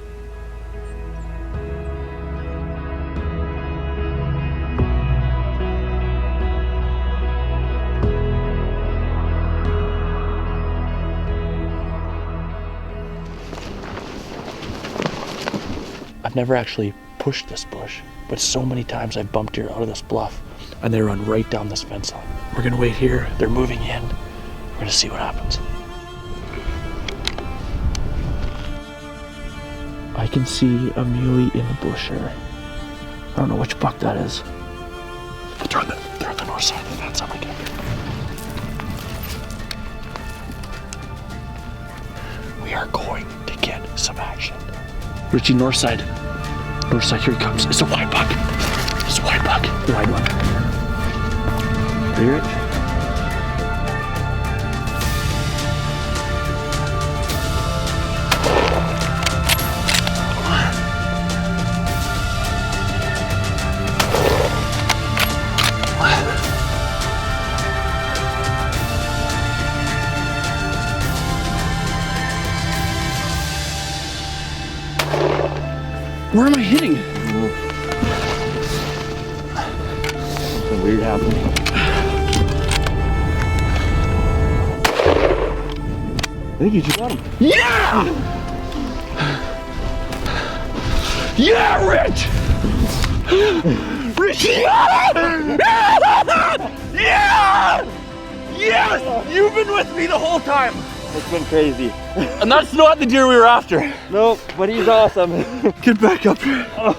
I've never actually pushed this bush, but so many times I've bumped deer out of this bluff, and they run right down this fence line. We're gonna wait here. They're moving in. We're gonna see what happens. I can see a muley in the bush here. I don't know which buck that is. They're on the north side of the fence. I'm gonna get here. We are going to get some action. Richie, north side. North side, here he comes. It's a white buck. It's a white buck. The white one. Ready, Rich? Where am I hitting? Something weird happening. I think you just got him. Yeah! Yeah, Rich! Rich! Yeah! Yes! You've been with me the whole time! It's been crazy. And that's not the deer we were after. Nope, but he's awesome. Get back up here. I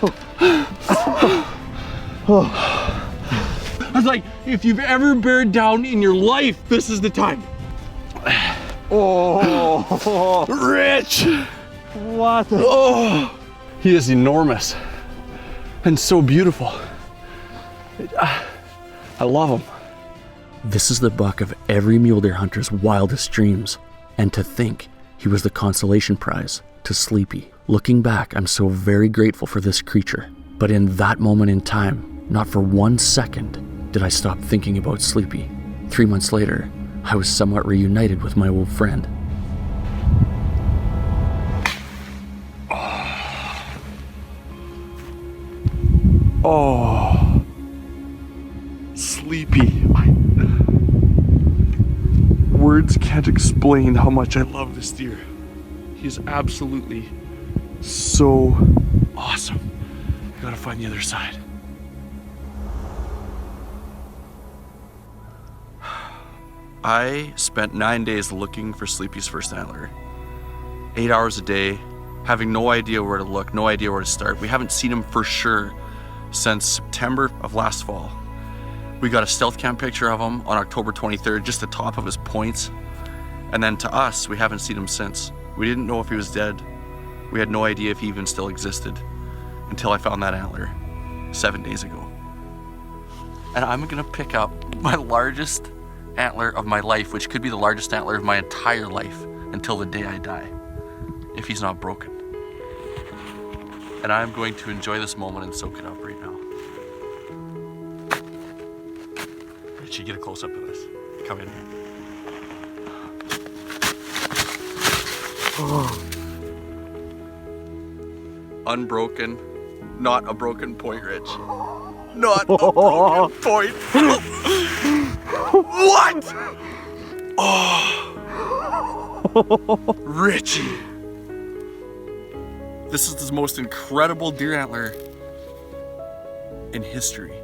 was like, if you've ever bared down in your life, this is the time. Oh, Rich! what? Oh, he is enormous and so beautiful. I love him. This is the buck of every mule deer hunter's wildest dreams. And to think he was the consolation prize to Sleepy. Looking back, I'm so very grateful for this creature. But in that moment in time, not for 1 second did I stop thinking about Sleepy. 3 months later, I was somewhat reunited with my old friend. Oh, Sleepy. Words can't explain how much I love this deer. He's absolutely so awesome. I gotta find the other side. I spent 9 days looking for Sleepy's first antler. 8 hours a day, having no idea where to look, no idea where to start. We haven't seen him for sure since September of last fall. We got a stealth cam picture of him on October 23rd, just the top of his points. And then to us, we haven't seen him since. We didn't know if he was dead. We had no idea if he even still existed until I found that antler 7 days ago. And I'm gonna pick up my largest antler of my life, which could be the largest antler of my entire life until the day I die, if he's not broken. And I'm going to enjoy this moment and soak it up right now. Richie, get a close up of this. Come in here. Oh. Unbroken, not a broken point, Rich. Not a broken point. What? Oh, Richie. This is the most incredible deer antler in history.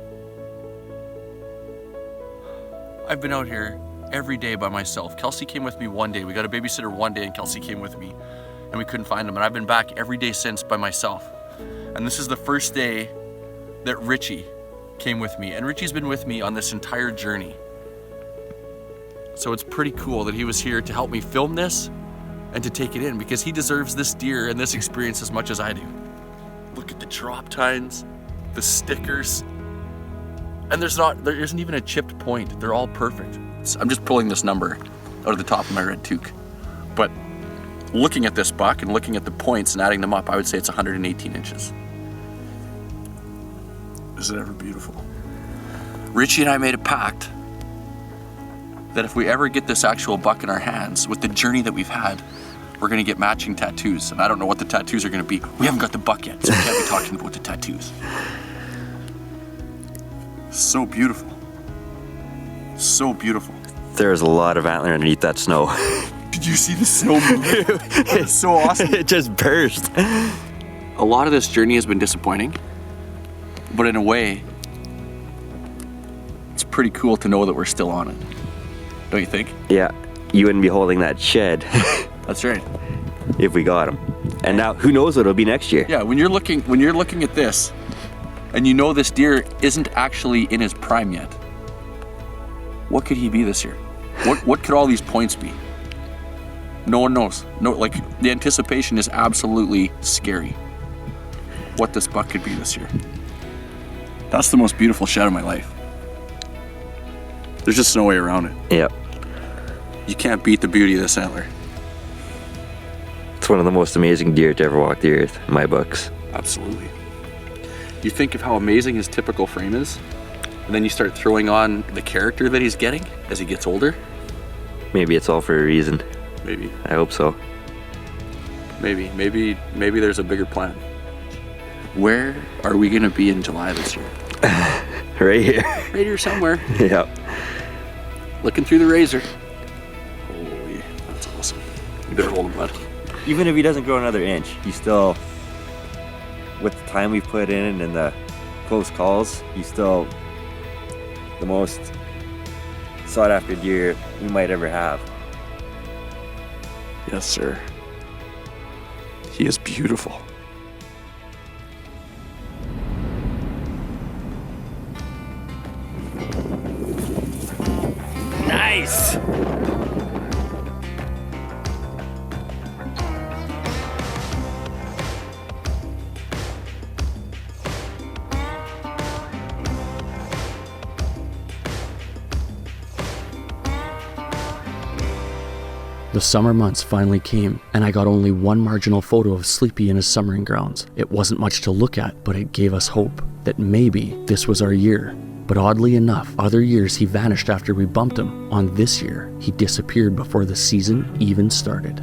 I've been out here every day by myself. Kelsey came with me one day. We got a babysitter one day and Kelsey came with me and we couldn't find him. And I've been back every day since by myself. And this is the first day that Richie came with me. And Richie's been with me on this entire journey. So it's pretty cool that he was here to help me film this and to take it in, because he deserves this deer and this experience as much as I do. Look at the drop tines, the stickers, and there isn't even a chipped point. They're all perfect. I'm just pulling this number out of the top of my red toque. looking at this buck and looking at the points and adding them up, I would say it's 118 inches. Is it ever beautiful? Richie and I made a pact that if we ever get this actual buck in our hands, with the journey that we've had, we're gonna get matching tattoos. And I don't know what the tattoos are gonna be. We haven't got the buck yet, so we can't be talking about the tattoos. So beautiful. So beautiful. There's a lot of antler underneath that snow. Did you see the snow moving? It's so awesome. It just burst. A lot of this journey has been disappointing, but in a way, it's pretty cool to know that we're still on it. Don't you think? Yeah, you wouldn't be holding that shed That's right. if we got him. And now, who knows what it'll be next year? Yeah, when you're looking at this, and you know this deer isn't actually in his prime yet, what could he be this year? What could all these points be? No one knows. No, like, the anticipation is absolutely scary. What this buck could be this year. That's the most beautiful shed of my life. There's just no way around it. Yep. You can't beat the beauty of this antler. It's one of the most amazing deer to ever walk the earth, in my books. Absolutely. You think of how amazing his typical frame is, and then you start throwing on the character that he's getting as he gets older. Maybe it's all for a reason. Maybe. I hope so. Maybe there's a bigger plan. Where are we gonna be in July this year? Right here. Right here somewhere. Yep. Looking through the razor. Holy, that's awesome. You better hold him, bud. Even if he doesn't grow another inch, he's still, with the time we've put in and the close calls, he's still the most sought after deer we might ever have. Yes, sir. He is beautiful. Nice! The summer months finally came, and I got only one marginal photo of Sleepy in his summering grounds. It wasn't much to look at, but it gave us hope that maybe this was our year. But oddly enough, other years he vanished after we bumped him. On this year, he disappeared before the season even started.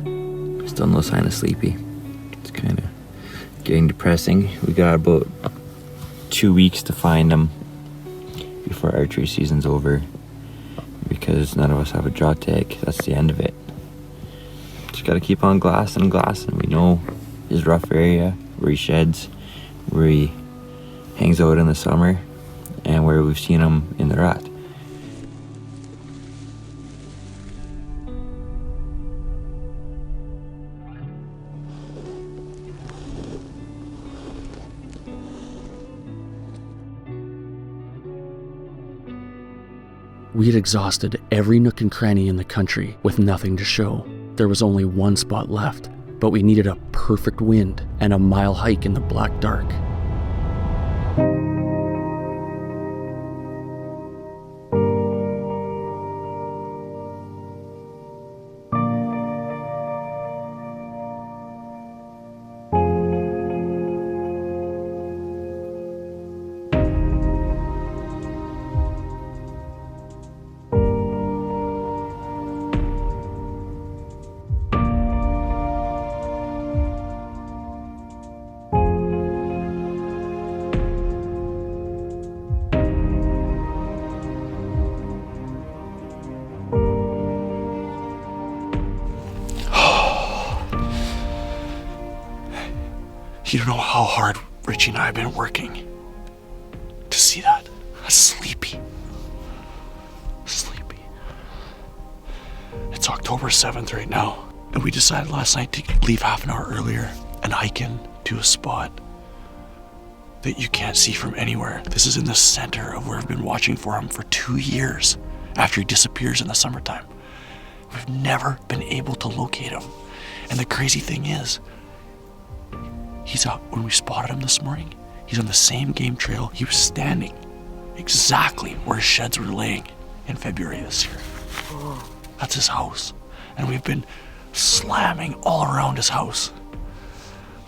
Still no sign of Sleepy. It's kind of getting depressing. We got about 2 weeks to find him before archery season's over, because none of us have a draw tag. That's the end of it. Just gotta keep on glassing and glassing. We know his rough area, where he sheds, where he hangs out in the summer, and where we've seen him in the rut. We had exhausted every nook and cranny in the country with nothing to show. There was only one spot left, but we needed a perfect wind and a mile hike in the black dark. You don't know how hard Richie and I have been working to see that. Sleepy. It's October 7th right now, and we decided last night to leave half an hour earlier and hike in to a spot that you can't see from anywhere. This is in the center of where I've been watching for him for 2 years after he disappears in the summertime. We've never been able to locate him. And the crazy thing is, he's up when we spotted him this morning. He's on the same game trail he was standing exactly where his sheds were laying in February this year. That's his house. And we've been slamming all around his house.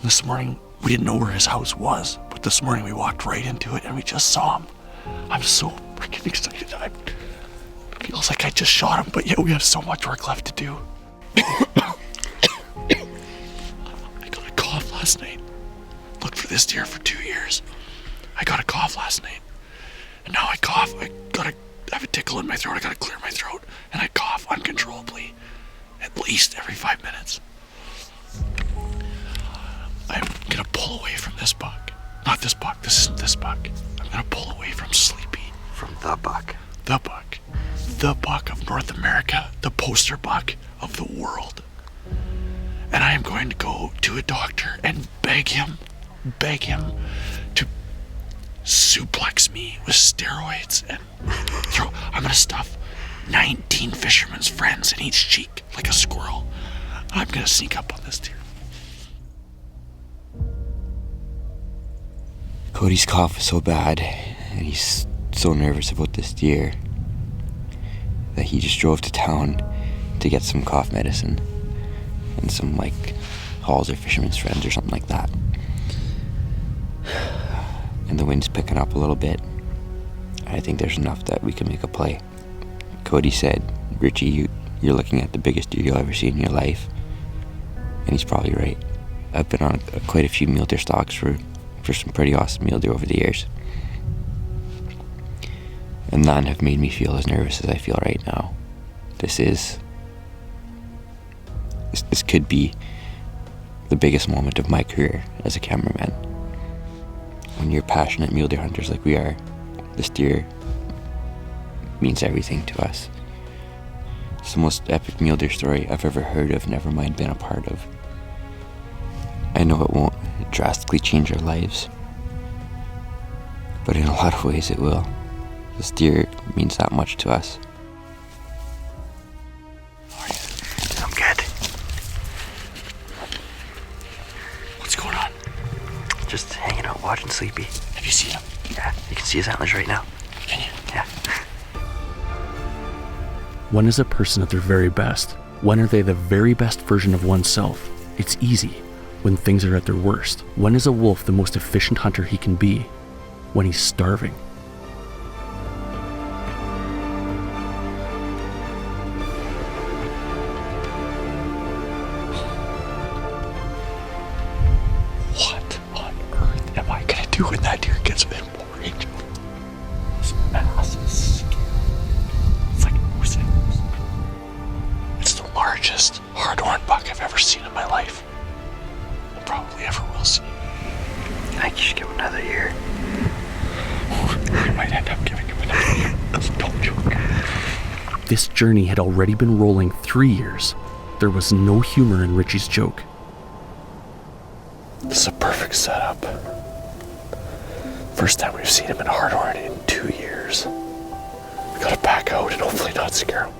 This morning, we didn't know where his house was, but this morning we walked right into it and we just saw him. I'm so freaking excited. It feels like I just shot him, but yet we have so much work left to do. I got a cough last night. Looked for this deer for 2 years. I got a cough last night. And now I cough. I have a tickle in my throat. I gotta clear my throat. And I cough uncontrollably at least every 5 minutes. I'm gonna pull away from this buck. Not this buck. This isn't this buck. I'm gonna pull away from Sleepy. From the buck. The buck. The buck of North America. The poster buck of the world. And I am going to go to a doctor and beg him to suplex me with steroids and I'm gonna stuff 19 fishermen's friends in each cheek like a squirrel. I'm gonna sneak up on this deer. Cody's cough is so bad, and he's so nervous about this deer that he just drove to town to get some cough medicine and some Halls or Fisherman's Friends or something like that. And the wind's picking up a little bit. I think there's enough that we can make a play. Cody said, "Richie, you're looking at the biggest deer you'll ever see in your life," and he's probably right. I've been on quite a few mule deer stalks for some pretty awesome mule deer over the years, and none have made me feel as nervous as I feel right now. This could be the biggest moment of my career as a cameraman. When you're passionate mule deer hunters like we are, this deer means everything to us. It's the most epic mule deer story I've ever heard of, never mind been a part of. I know it won't drastically change our lives, but in a lot of ways it will. This deer means that much to us. I'm good. What's going on? Just hanging out watching Sleepy. Have you seen him? Yeah, you can see his antlers right now. Can you? Yeah. When is a person at their very best? When are they the very best version of oneself? It's easy. When things are at their worst. When is a wolf the most efficient hunter he can be? When he's starving. What on earth am I gonna do when that deer gets within more range? This mass is scary. It's like moose antlers. It's the largest hard-horn buck I've ever seen in my life. Probably ever will see. I think you should give him another year. I might end up giving him another year. That's no joke. This journey had already been rolling 3 years. There was no humor in Richie's joke. This is a perfect setup. First time we've seen him in hard-horn in 2 years. We gotta back out and hopefully not scare him.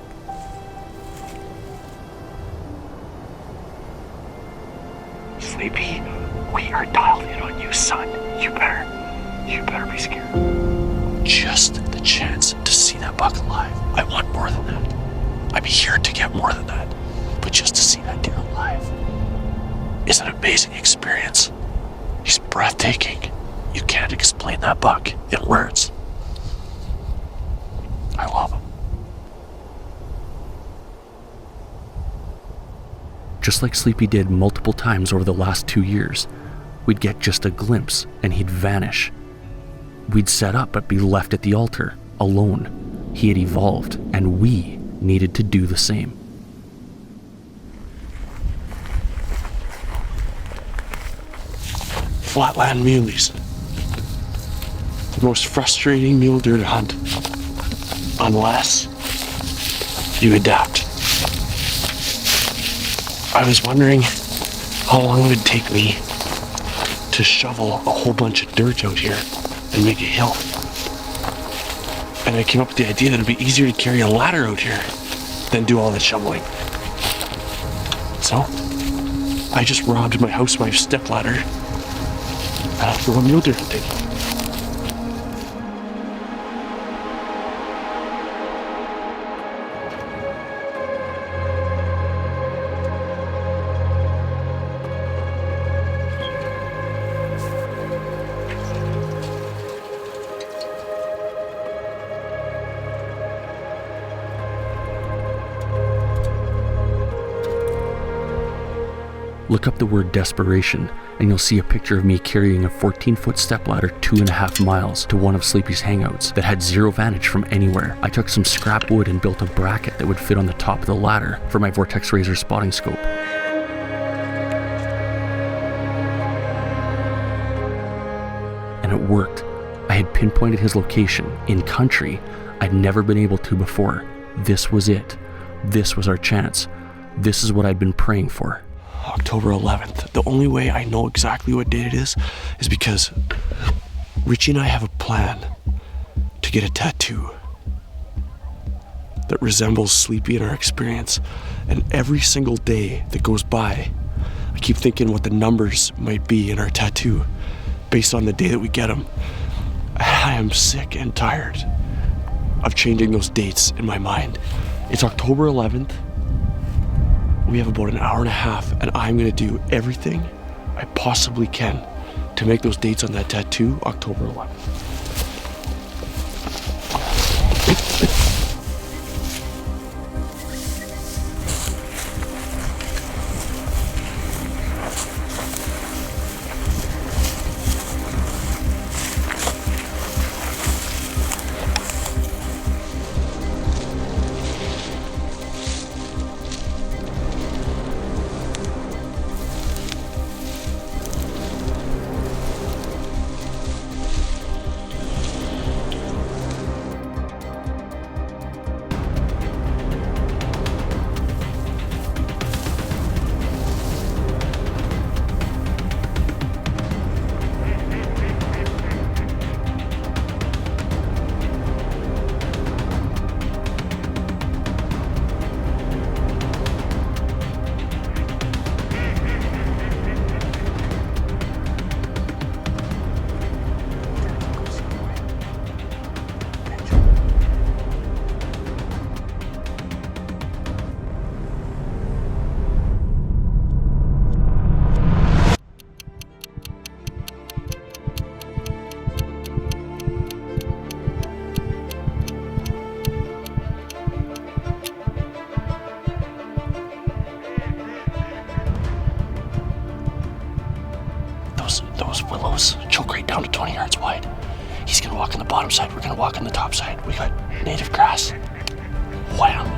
Sleepy, we are dialed in on you, son. You better be scared. Just the chance to see that buck alive. I want more than that. I'm here to get more than that. But just to see that deer alive is an amazing experience. He's breathtaking. You can't explain that buck in words. I love him. Just like Sleepy did multiple times over the last 2 years, we'd get just a glimpse and he'd vanish. We'd set up but be left at the altar, alone. He had evolved, and we needed to do the same. Flatland muleys. The most frustrating mule deer to hunt. Unless you adapt. I was wondering how long it would take me to shovel a whole bunch of dirt out here and make a hill. And I came up with the idea that it'd be easier to carry a ladder out here than do all that shoveling. So, I just robbed my housewife's stepladder and I'll go mule deer hunting. Look up the word desperation, and you'll see a picture of me carrying a 14-foot stepladder 2.5 miles to one of Sleepy's hangouts that had zero vantage from anywhere. I took some scrap wood and built a bracket that would fit on the top of the ladder for my Vortex Razor spotting scope. And it worked. I had pinpointed his location in country I'd never been able to before. This was it. This was our chance. This is what I'd been praying for. October 11th. The only way I know exactly what date it is because Richie and I have a plan to get a tattoo that resembles Sleepy in our experience. And every single day that goes by, I keep thinking what the numbers might be in our tattoo based on the day that we get them. I am sick and tired of changing those dates in my mind. It's October 11th. We have about an hour and a half, and I'm gonna do everything I possibly can to make those dates on that tattoo October 11th. Those willows choke right down to 20 yards wide. He's gonna walk on the bottom side, we're gonna walk on the top side. We got native grass. Wham!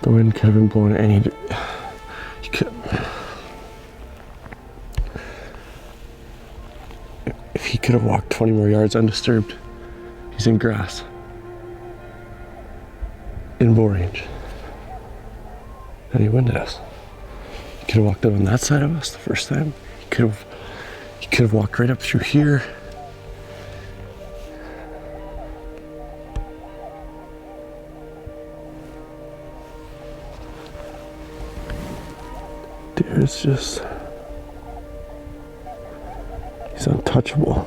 The wind could have been blowing any. He could. If he could have walked 20 more yards undisturbed, he's in grass, in bow range, and he winded us. He could have walked out on that side of us the first time. He could have walked right up through here. It's just, he's untouchable.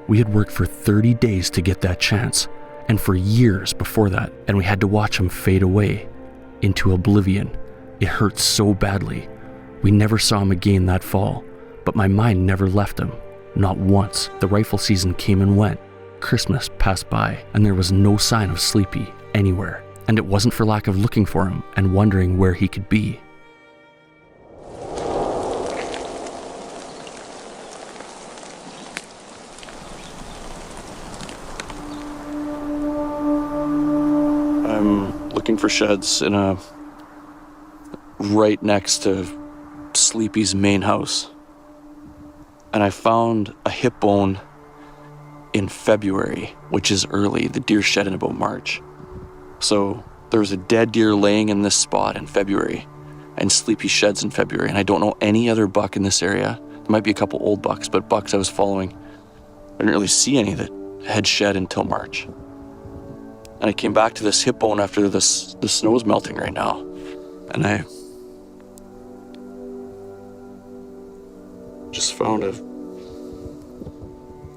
We had worked for 30 days to get that chance, and for years before that, and we had to watch him fade away into oblivion. It hurt so badly. We never saw him again that fall, but my mind never left him, not once. The rifle season came and went. Christmas passed by, and there was no sign of Sleepy anywhere. And it wasn't for lack of looking for him and wondering where he could be. I'm looking for sheds in a right next to Sleepy's main house. And I found a hip bone in February, which is early. The deer shed in about March. So there was a dead deer laying in this spot in February, and Sleepy sheds in February. And I don't know any other buck in this area. There might be a couple old bucks, but bucks I was following, I didn't really see any that had shed until March. And I came back to this hip bone after the snow's melting right now. And I just found a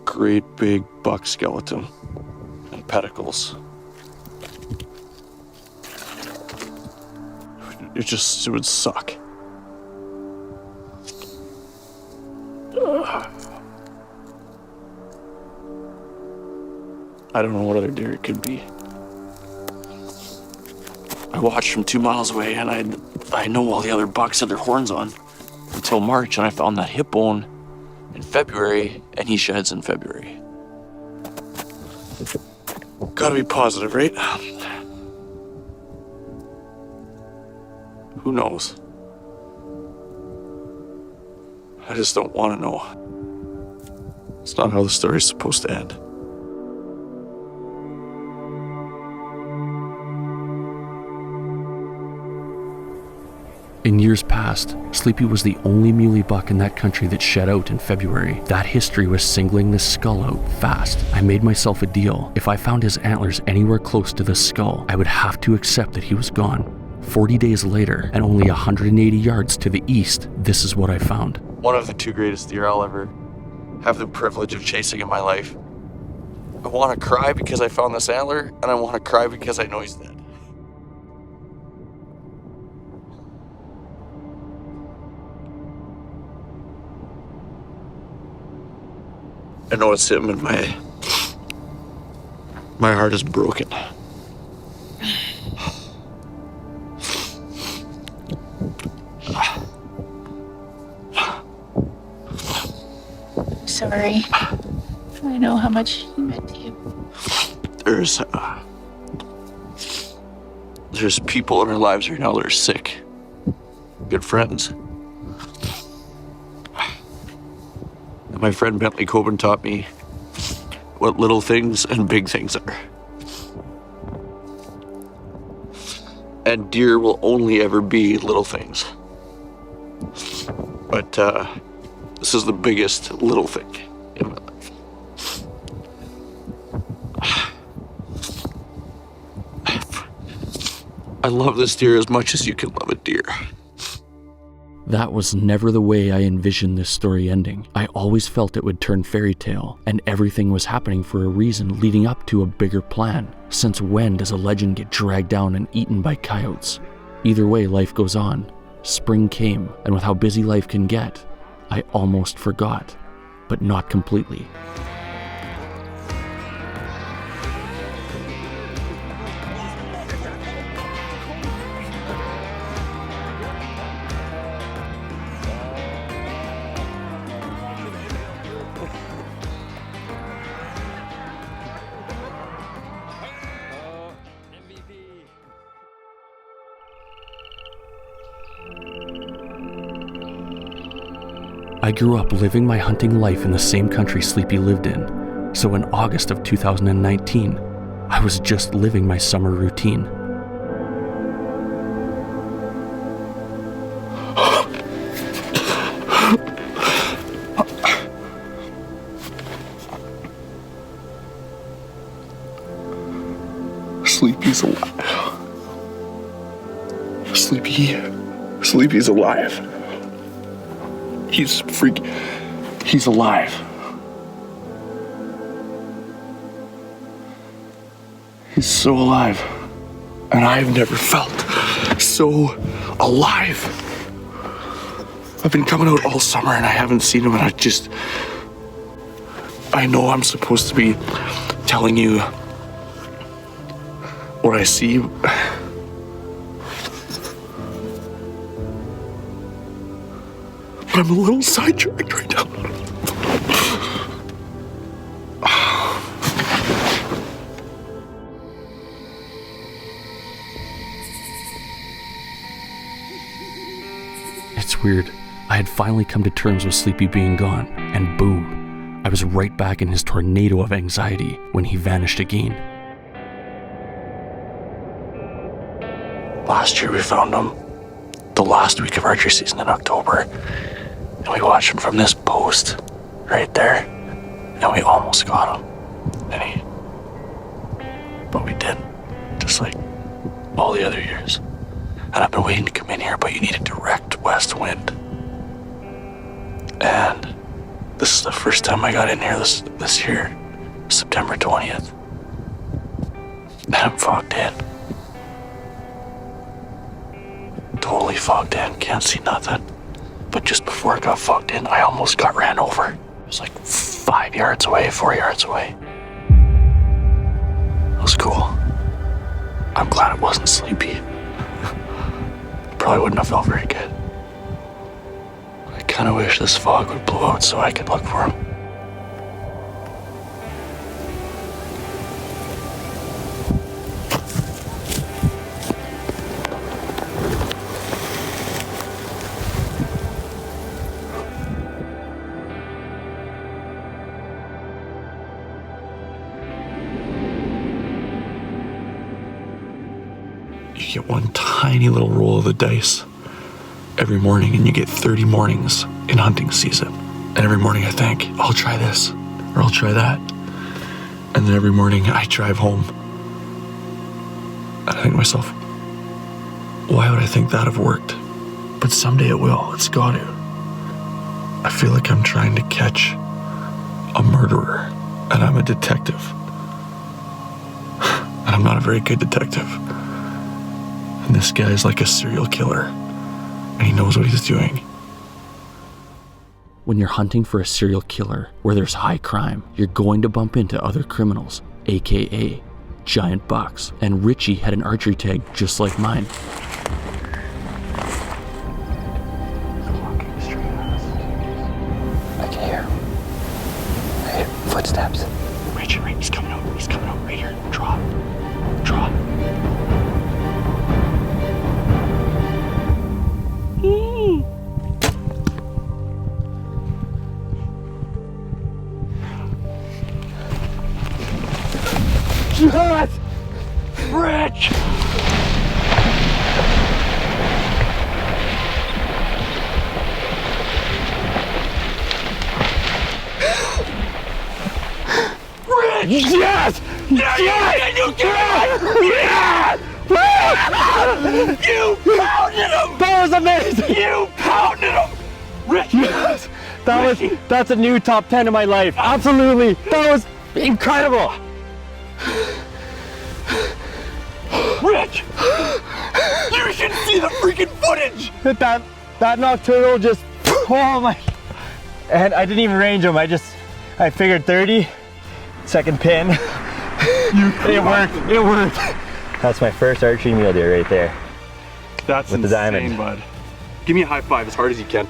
great big buck skeleton and pedicles. It would suck. I don't know what other deer it could be. I watched from 2 miles away, and I know all the other bucks had their horns on until March, and I found that hip bone in February, and he sheds in February. Gotta be positive, right? Who knows? I just don't want to know. It's not how the story's supposed to end. In years past, Sleepy was the only muley buck in that country that shed out in February. That history was singling this skull out fast. I made myself a deal. If I found his antlers anywhere close to the skull, I would have to accept that he was gone. 40 days later, and only 180 yards to the east, this is what I found. One of the 2 greatest deer I'll ever have the privilege of chasing in my life. I want to cry because I found this antler, and I want to cry because I know he's dead. I know it's him, and my heart is broken. Sorry. I know how much he meant to you. There's people in our lives right now that are sick. Good friends. And my friend Bentley Coburn taught me what little things and big things are. And deer will only ever be little things. But this is the biggest little thing in my life. I love this deer as much as you can love a deer. That was never the way I envisioned this story ending. I always felt it would turn fairy tale, and everything was happening for a reason leading up to a bigger plan. Since when does a legend get dragged down and eaten by coyotes? Either way, life goes on. Spring came, and with how busy life can get, I almost forgot, but not completely. I grew up living my hunting life in the same country Sleepy lived in, so in August of 2019, I was just living my summer routine. Sleepy's alive. Sleepy's alive. He's alive. He's so alive. And I've never felt so alive. I've been coming out all summer and I haven't seen him, and I know I'm supposed to be telling you what I see. I'm a little sidetracked right now. was weird. I had finally come to terms with Sleepy being gone, and boom, I was right back in his tornado of anxiety when he vanished again. Last year we found him the last week of archery season in October, and we watched him from this post right there, and we almost got him. But we didn't, just like all the other years. And I've been waiting to come in here, but you need a direct west wind. And this is the first time I got in here this year, September 20th. And I'm fogged in. Totally fogged in, can't see nothing. But just before it got fogged in, I almost got ran over. It was like 4 yards away. It was cool. I'm glad it wasn't Sleepy. Probably wouldn't have felt very good. I kind of wish this fog would blow out so I could look for him. You get one tiny little roll of the dice every morning, and you get 30 mornings in hunting season. And every morning I think, I'll try this, or I'll try that. And then every morning I drive home, and I think to myself, why would I think that have worked? But someday it will, it's got to. I feel like I'm trying to catch a murderer, and I'm a detective. And I'm not a very good detective. And this guy's like a serial killer, and he knows what he's doing. When you're hunting for a serial killer where there's high crime, you're going to bump into other criminals, aka giant bucks. And Richie had an archery tag just like mine. I can hear him. I hear footsteps. Richie, right? He's coming out right here. Draw. Yes! Rich! Rich! Yes! Yes! You did it! You pounded him! That was amazing! You pounded him! Rich! Yes! That's a new top 10 in my life. Absolutely! That was incredible! Rich! You should see the freaking footage! That nocturnal just, oh my. And I didn't even range him, I figured 30, second pin. It worked. That's my first archery mule deer right there. That's with the diamond. bud. Give me a high five as hard as you can.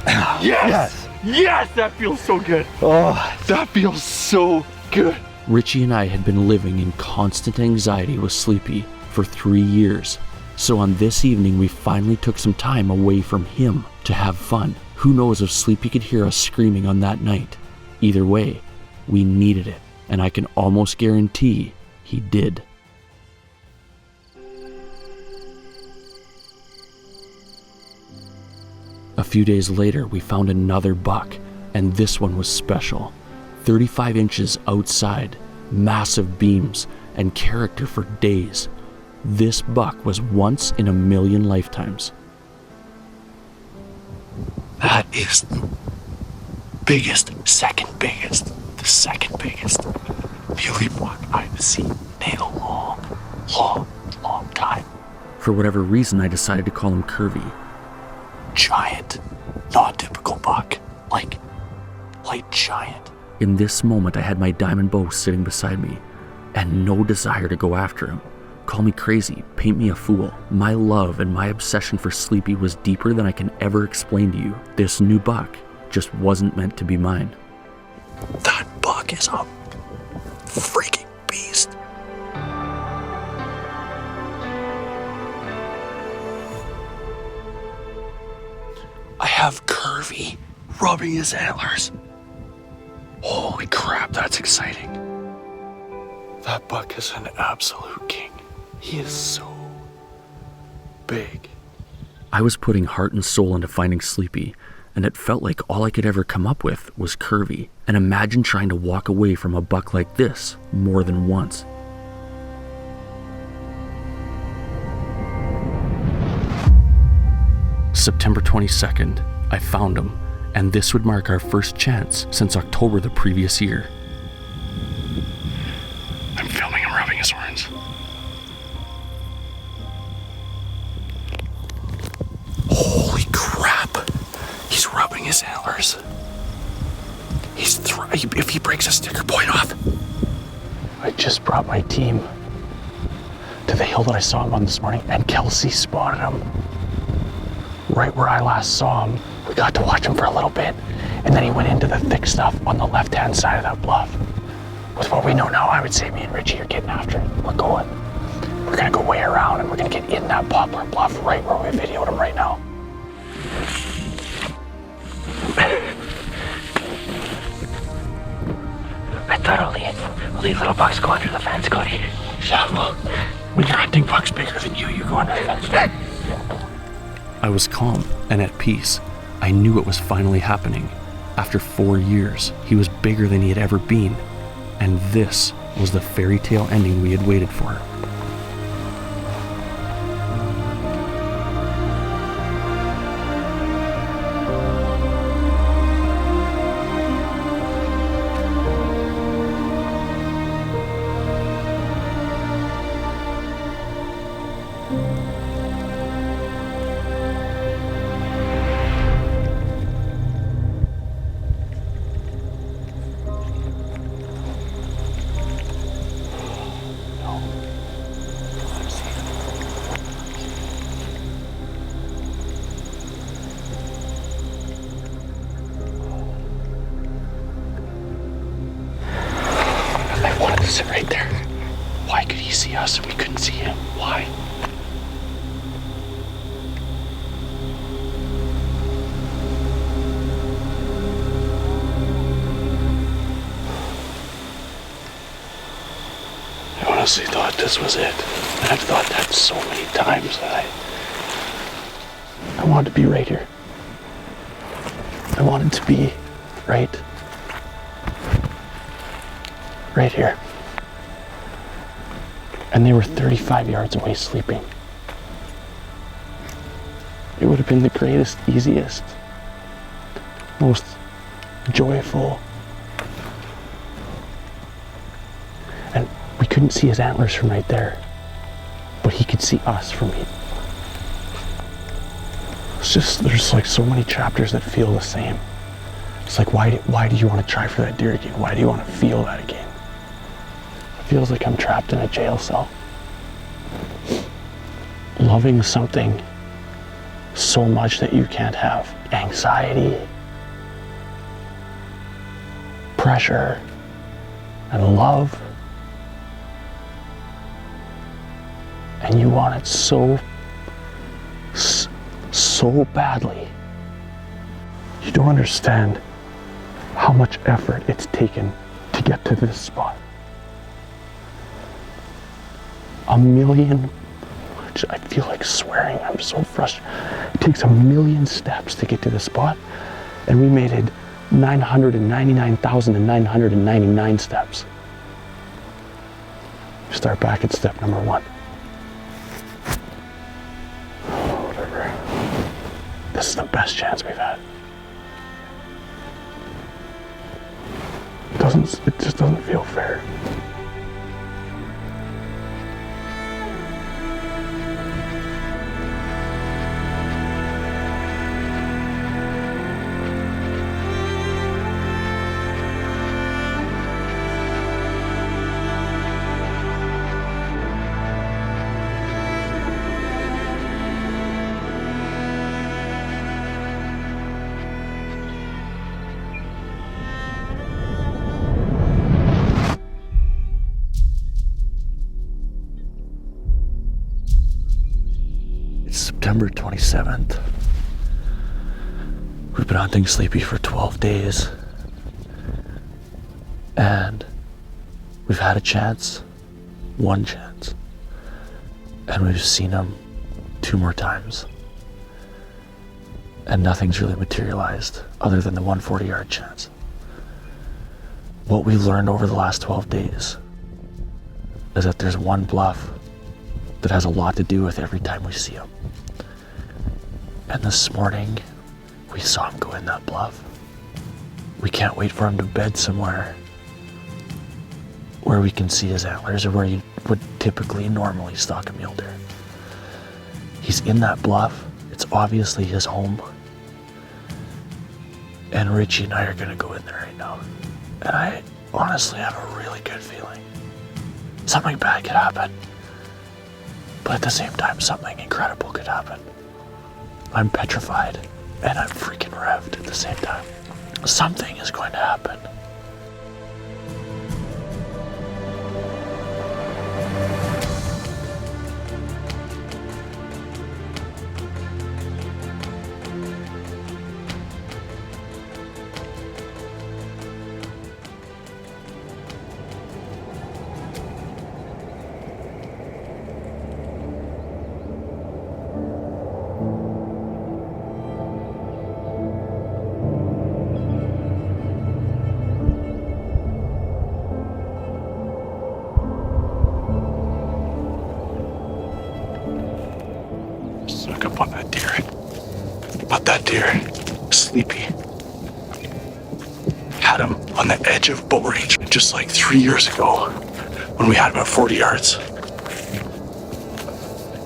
Yes! Yes, that feels so good. Oh, That feels so good. Richie and I had been living in constant anxiety with Sleepy for 3 years. So on this evening, we finally took some time away from him to have fun. Who knows if Sleepy could hear us screaming on that night. Either way, we needed it, and I can almost guarantee he did. A few days later, we found another buck, and this one was special. 35 inches outside, massive beams, and character for days. This buck was once in a million lifetimes. That is the second biggest muley buck I've seen in a long time. For whatever reason, I decided to call him Curvy. Giant, not typical buck, like giant. In this moment, I had my diamond bow sitting beside me, and no desire to go after him. Call me crazy, paint me a fool. My love and my obsession for Sleepy was deeper than I can ever explain to you. This new buck just wasn't meant to be mine. That buck is a freaking beast. I rubbing his antlers. Holy crap, that's exciting. That buck is an absolute king. He is so big. I was putting heart and soul into finding Sleepy, and it felt like all I could ever come up with was Curvy. And imagine trying to walk away from a buck like this more than once. September 22nd, I found him, and this would mark our first chance since October the previous year. I'm filming him rubbing his horns. Holy crap! He's rubbing his antlers. If he breaks a sticker, point off. I just brought my team to the hill that I saw him on this morning, and Kelsey spotted him right where I last saw him. We got to watch him for a little bit, and then he went into the thick stuff on the left-hand side of that bluff. With what we know now, I would say me and Richie are getting after it. We're going. We're gonna go way around, and we're gonna get in that poplar bluff right where we videoed him right now. I thought only little bucks go under the fence, Cody. Yeah, well, when you're hunting bucks bigger than you go under the fence. I was calm and at peace. I knew it was finally happening. After 4 years, he was bigger than he had ever been, and this was the fairy tale ending we had waited for. Sit right there. Why could he see us and we couldn't see him? Why? I honestly thought this was it. And I've thought that so many times that I wanted to be right here. I wanted to be right here. And they were 35 yards away sleeping. It would have been the greatest, easiest, most joyful. And we couldn't see his antlers from right there, but he could see us from here. It's just, there's like so many chapters that feel the same. It's like, why do you want to try for that deer again? Why do you want to feel that again? Feels like I'm trapped in a jail cell. Loving something so much that you can't have. Anxiety, pressure, and love. And you want it so badly. You don't understand how much effort it's taken to get to this spot. A million, I feel like swearing, I'm so frustrated. It takes 1,000,000 steps to get to the spot, and we made it 999,999 steps. Start back at step number 1. Whatever. This is the best chance we've had. It just doesn't feel fair. September 27th. We've been hunting Sleepy for 12 days. And we've had a chance, one chance. And we've seen him 2 more times. And nothing's really materialized other than the 140-yard chance. What we've learned over the last 12 days is that there's one bluff that has a lot to do with every time we see him. And this morning, we saw him go in that bluff. We can't wait for him to bed somewhere where we can see his antlers, or where you would typically normally stalk a mule deer. He's in that bluff. It's obviously his home. And Richie and I are gonna go in there right now. And I honestly have a really good feeling. Something bad could happen. But at the same time, something incredible could happen. I'm petrified and I'm freaking revved at the same time. Something is going to happen. Snuck up on that deer. But that deer, Sleepy, had him on the edge of bow range, just like 3 years ago when we had him at 40 yards.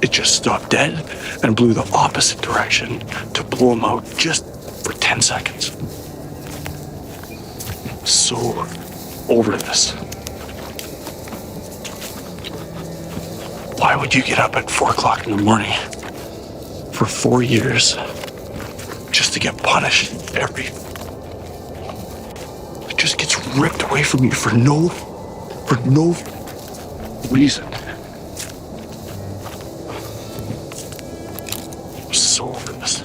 It just stopped dead and blew the opposite direction to blow him out just for 10 seconds. So over this. Why would you get up at 4 o'clock in the morning for 4 years just to get punished it just gets ripped away from you for no reason? I'm so over this.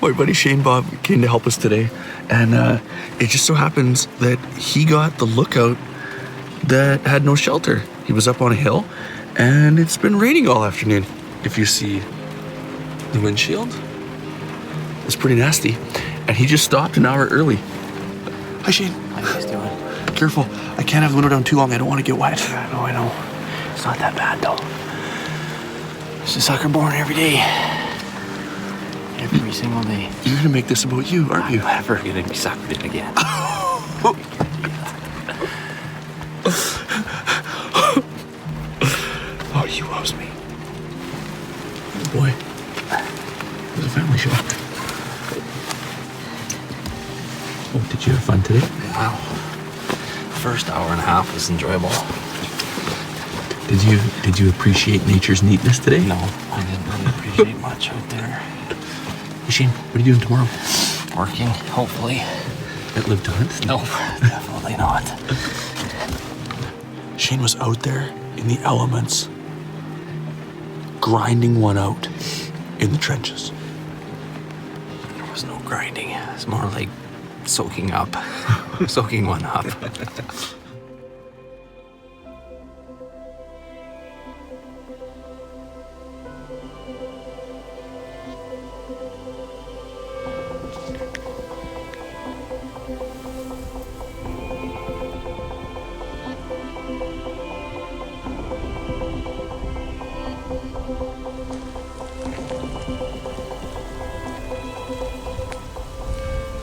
My buddy Shane Bob came to help us today, and it just so happens that he got the lookout that had no shelter. He was up on a hill, and it's been raining all afternoon. If you see the windshield, it's pretty nasty. And he just stopped an hour early. Hi, Shane. How you guys doing? Careful. I can't have the window down too long. I don't want to get wet. Yeah, no, I know. It's not that bad, though. It's a sucker born every day. Every single day. You're going to make this about you, aren't you? I'm never going to be sucked in again. Oh, he loves me. Boy, it was a family show. Oh, did you have fun today? Wow. First hour and a half was enjoyable. Did you appreciate nature's neatness today? No, I didn't really appreciate much out there. Shane, what are you doing tomorrow? Working, hopefully. At Live to Hunt? No, definitely not. Shane was out there in the elements, grinding one out in the trenches. There was no grinding. It's more like soaking up. Soaking one up.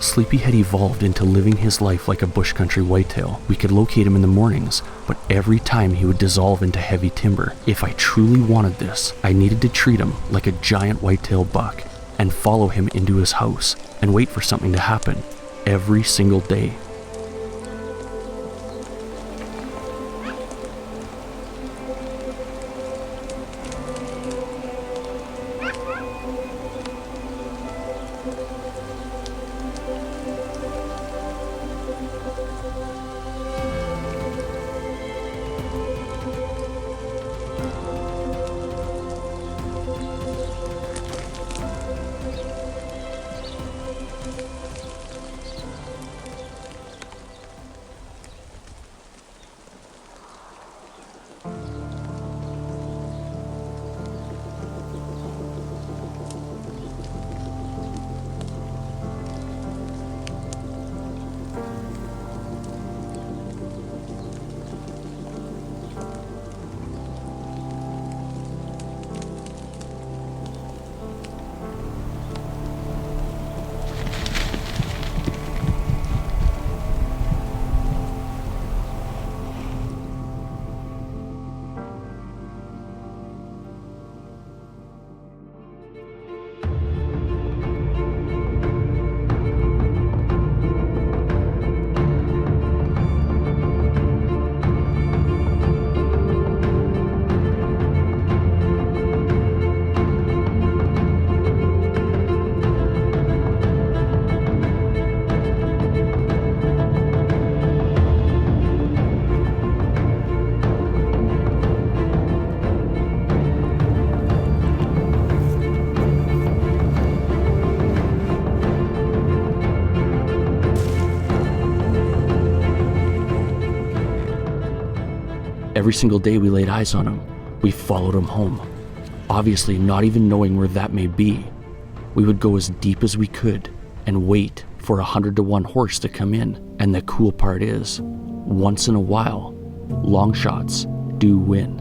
Sleepy had evolved into living his life like a bush country whitetail. We could locate him in the mornings, but every time he would dissolve into heavy timber. If I truly wanted this, I needed to treat him like a giant whitetail buck and follow him into his house and wait for something to happen every single day. Every single day we laid eyes on him, we followed him home, obviously not even knowing where that may be. We would go as deep as we could and wait for 100-to-1 horse to come in. And the cool part is, once in a while, long shots do win.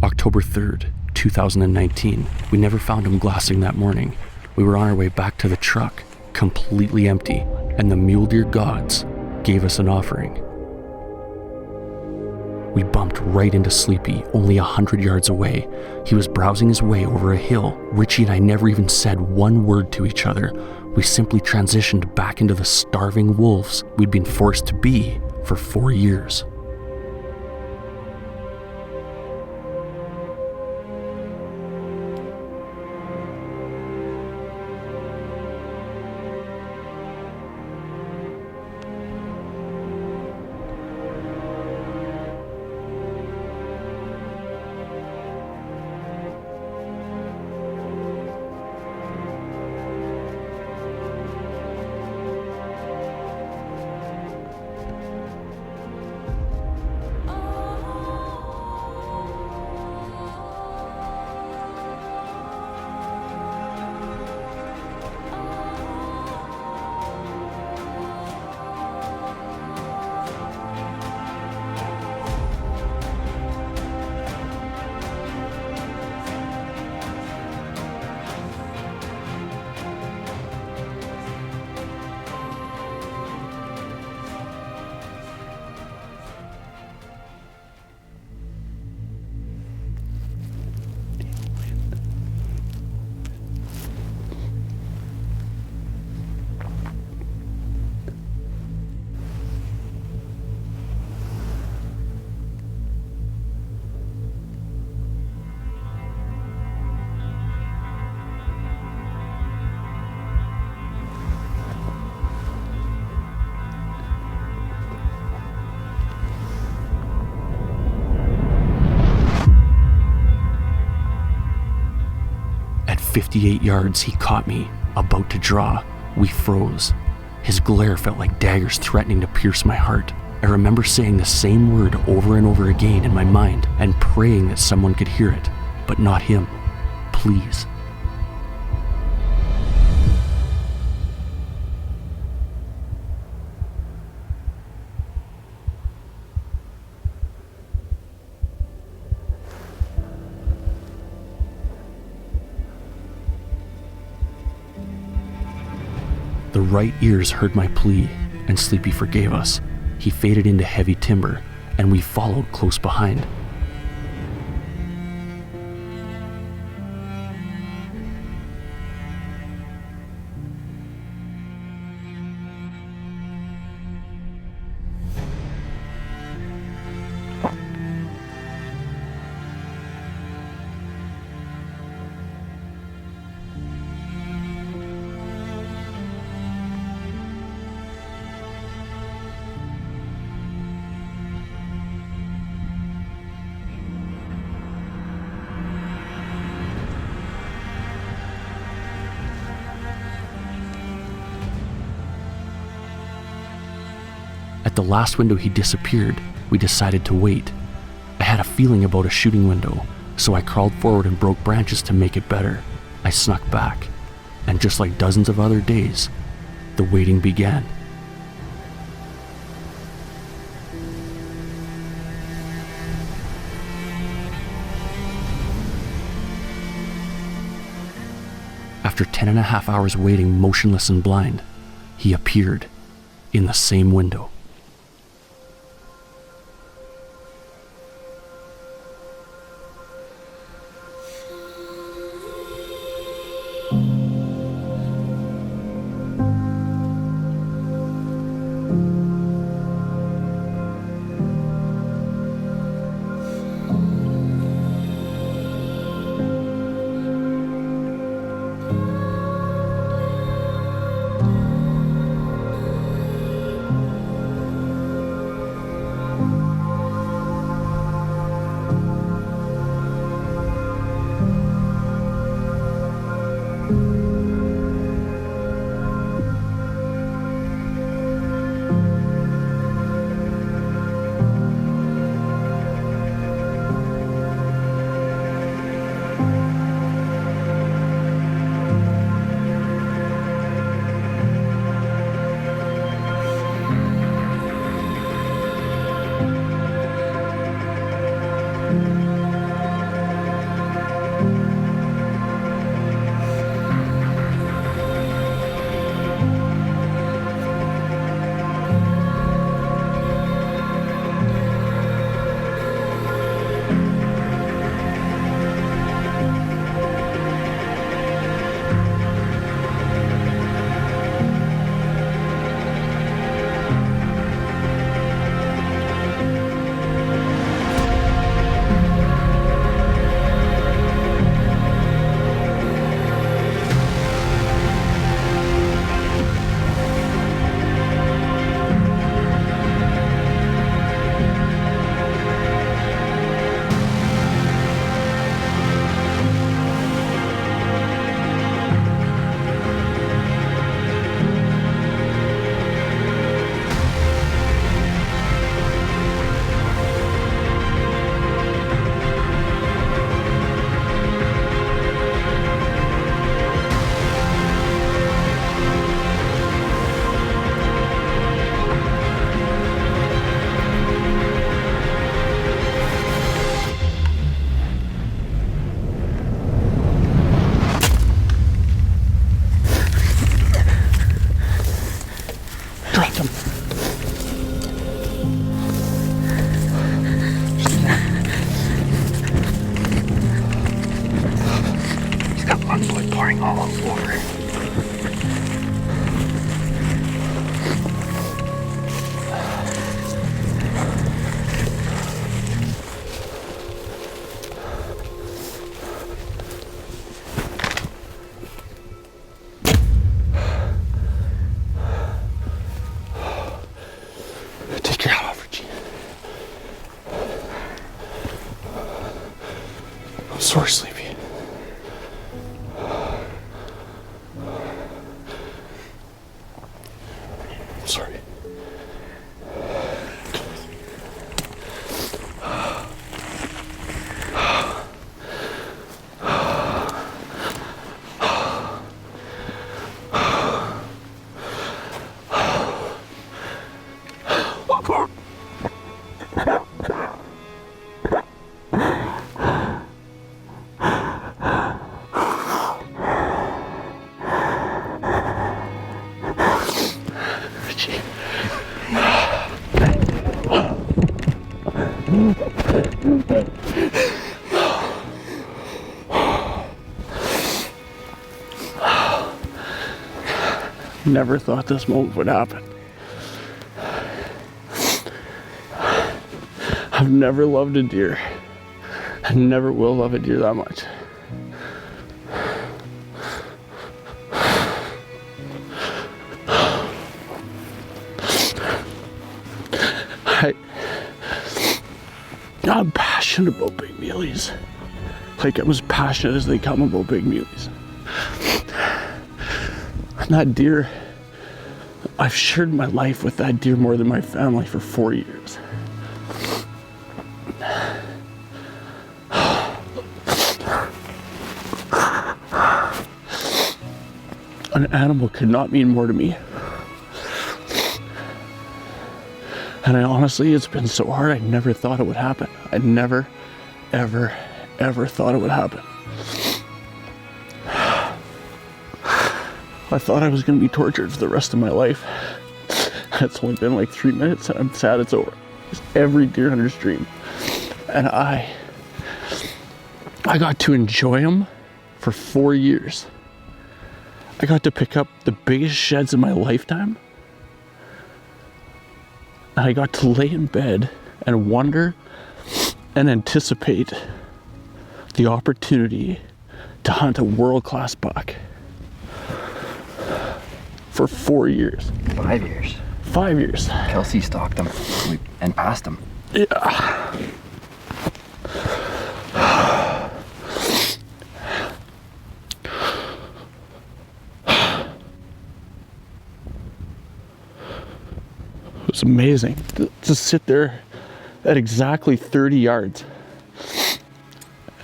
October 3rd, 2019. We never found him glassing that morning. We were on our way back to the truck, completely empty, and the mule deer gods gave us an offering. We bumped right into Sleepy, only 100 yards away. He was browsing his way over a hill. Richie and I never even said one word to each other. We simply transitioned back into the starving wolves we'd been forced to be for 4 years. At 58 yards, he caught me, about to draw. We froze. His glare felt like daggers threatening to pierce my heart. I remember saying the same word over and over again in my mind and praying that someone could hear it, but not him. Please. The right ears heard my plea, and Sleepy forgave us. He faded into heavy timber, and we followed close behind. At the last window he disappeared, we decided to wait. I had a feeling about a shooting window, so I crawled forward and broke branches to make it better. I snuck back, and just like dozens of other days, the waiting began. After 10.5 hours waiting motionless and blind, he appeared in the same window. Sorry, Sleepy. Never thought this moment would happen. I've never loved a deer. I never will love a deer that much. I'm passionate about big muleys. Like, I'm as passionate as they come about big muleys. And that deer, I've shared my life with that deer more than my family for 4 years. An animal could not mean more to me. And I honestly, it's been so hard, I never thought it would happen. I never, ever, ever thought it would happen. I thought I was going to be tortured for the rest of my life. It's only been like 3 minutes and I'm sad it's over. It's every deer hunter's dream. And I got to enjoy them for 4 years. I got to pick up the biggest sheds in my lifetime. And I got to lay in bed and wonder and anticipate the opportunity to hunt a world-class buck for 4 years. 5 years. 5 years. Kelsey stalked him and passed him. Yeah. It was amazing to sit there at exactly 30 yards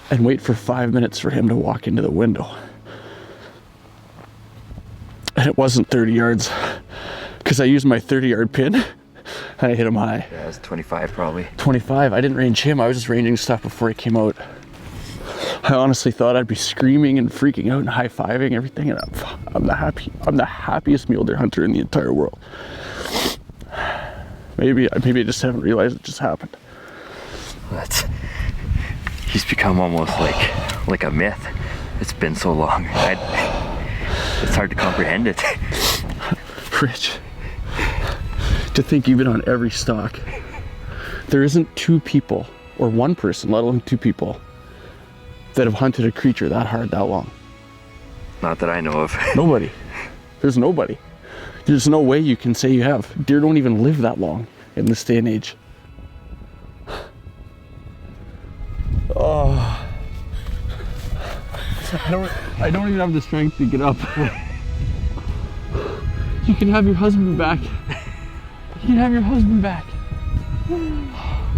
and wait for 5 minutes for him to walk into the window. And it wasn't 30 yards because I used my 30-yard pin and I hit him high. Yeah, it was 25 probably. 25. I didn't range him. I was just ranging stuff before he came out. I honestly thought I'd be screaming and freaking out and high-fiving everything. And I'm the happiest mule deer hunter in the entire world. Maybe I just haven't realized it just happened. He's become almost like a myth. It's been so long. It's hard to comprehend it. Rich, to think you've been on every stalk. There isn't two people, or one person, let alone two people, that have hunted a creature that hard that long. Not that I know of. Nobody. There's nobody. There's no way you can say you have. Deer don't even live that long in this day and age. Oh. I don't even have the strength to get up. You can have your husband back. You can have your husband back.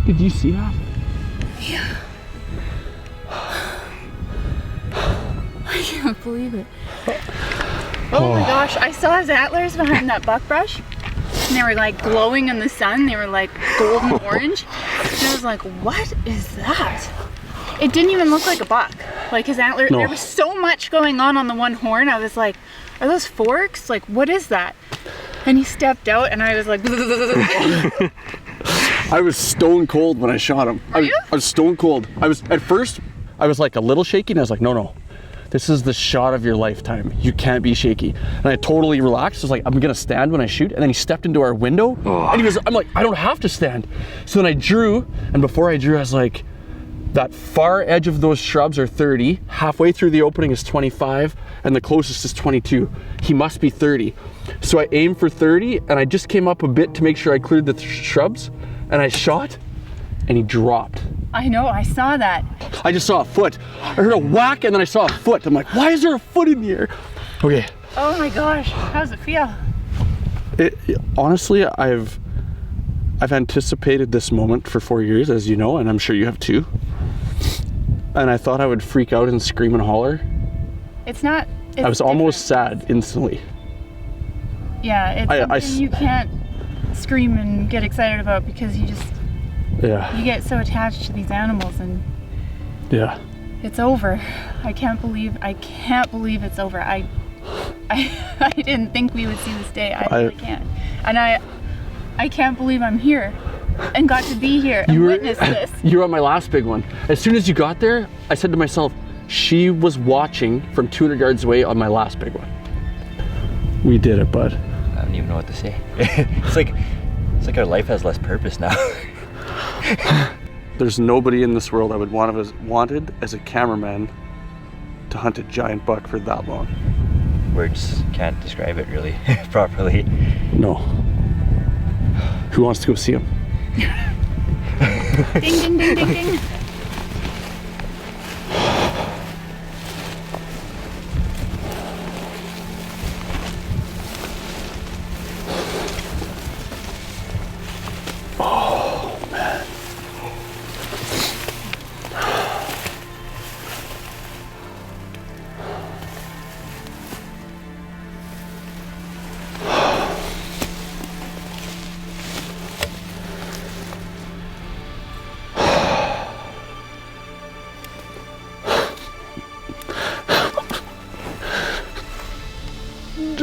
Did you see that? Yeah. I can't believe it. Oh my gosh, I saw his antlers behind that buckbrush. And they were like glowing in the sun. They were like golden orange. And I was like, what is that? It didn't even look like a buck. Like his antlers, No. There was so much going on the one horn. I was like, are those forks? Like, what is that? And he stepped out and I was like, I was stone cold when I shot him. I was stone cold. At first, I was like a little shaky and I was like, no. This is the shot of your lifetime. You can't be shaky. And I totally relaxed. I was like, I'm gonna stand when I shoot. And then he stepped into our window. And I'm like, I don't have to stand. So then I drew, and before I drew, I was like, that far edge of those shrubs are 30. Halfway through the opening is 25, and the closest is 22. He must be 30. So I aimed for 30, and I just came up a bit to make sure I cleared the shrubs, and I shot, and he dropped. I know, I saw that. I just saw a foot. I heard a whack and then I saw a foot. I'm like, why is there a foot in the air? Okay. Oh my gosh, how does it feel? Honestly, I've anticipated this moment for 4 years, as you know, and I'm sure you have too. And I thought I would freak out and scream and holler. It's not. I was almost sad instantly. Yeah, it's something you can't scream and get excited about because you get so attached to these animals and it's over. I can't believe it's over. I didn't think we would see this day. I really can't. And I can't believe I'm here and got to be here and witness this. You were on my last big one. As soon as you got there, I said to myself, she was watching from 200 yards away on my last big one. We did it, bud. I don't even know what to say. It's like our life has less purpose now. There's nobody in this world I would wanted as a cameraman to hunt a giant buck for that long. Words can't describe it really properly. No. Who wants to go see him? Ding, ding, ding, ding, ding.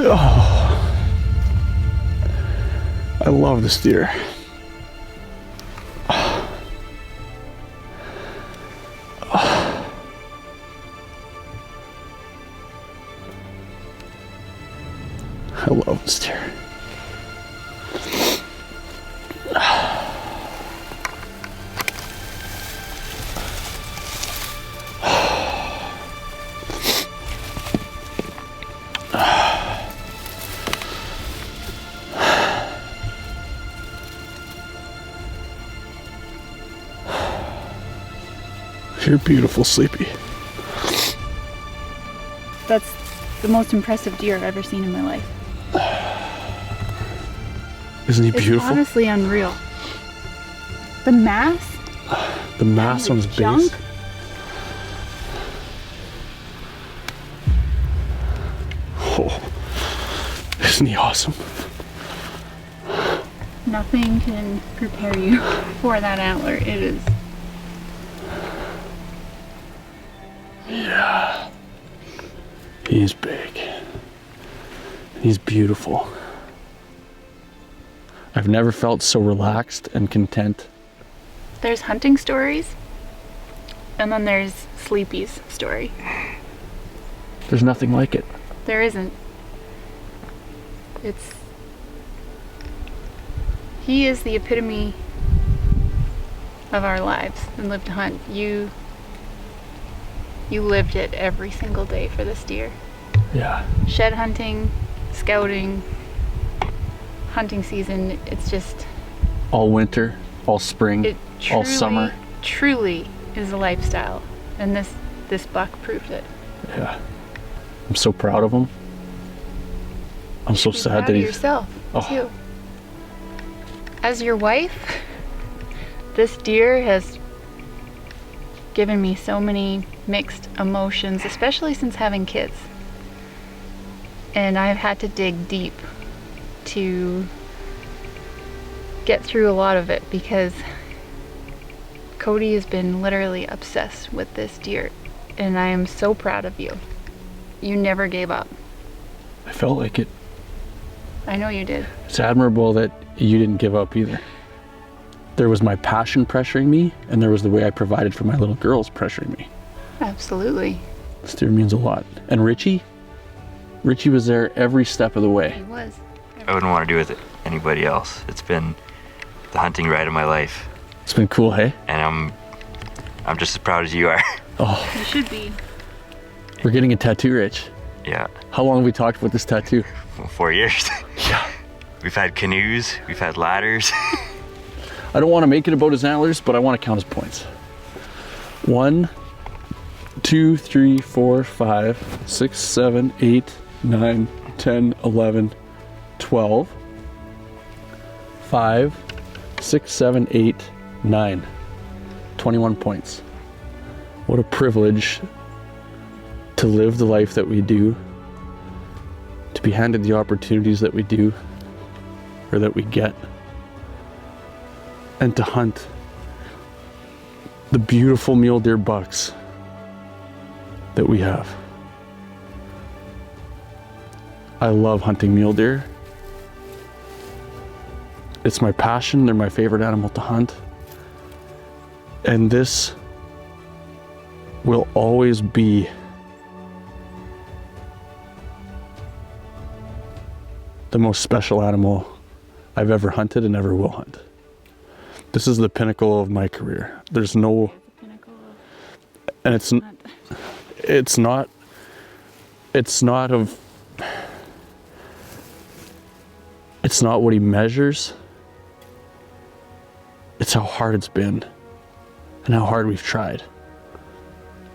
Oh, I love this deer. I love this deer. You're beautiful, Sleepy. That's the most impressive deer I've ever seen in my life. Isn't he It's beautiful? honestly unreal. The mass. The mass on his junk. base. Oh, isn't he awesome? Nothing can prepare you for that antler. It is. Yeah. He's big. He's beautiful. I've never felt so relaxed and content. There's hunting stories, and then there's Sleepy's story. There's nothing like it. There isn't. He is the epitome of our lives and Live to Hunt. You lived it every single day for this deer. Yeah. Shed hunting, scouting, hunting season, it's just... All winter, all spring, It all summer. truly is a lifestyle. And this buck proved it. Yeah. I'm so proud of him. I'm so Be sad proud that of he's... yourself, Oh. too. As your wife, this deer has given me so many mixed emotions, especially since having kids. And I've had to dig deep to get through a lot of it because Cody has been literally obsessed with this deer. And I am so proud of you. You never gave up. I felt like it. I know you did. It's admirable that you didn't give up either. There was my passion pressuring me, and there was the way I provided for my little girls pressuring me. Absolutely. This deer means a lot. And Richie was there every step of the way. He was. I wouldn't want to do it with anybody else. It's been the hunting ride of my life, It's been cool, hey? and I'm just as proud as you are. Oh, You should be. we're getting a tattoo, Rich. Yeah, How long have we talked about this tattoo? 4 years. Yeah. We've had canoes, we've had ladders. I don't want to make it about his antlers, but I want to count his points. 1, 2, 3, 4, 5, 6, 7, 8, 9, 10, 11, 12. 5, 6, 7, 8, 9. 21 points. What a privilege to live the life that we do, to be handed the opportunities that we do, or that we get, and to hunt the beautiful mule deer bucks that we have. I love hunting mule deer. It's my passion. They're my favorite animal to hunt. And this will always be the most special animal I've ever hunted and ever will hunt. This is the pinnacle of my career. There's no, and it's not what he measures. It's how hard it's been and how hard we've tried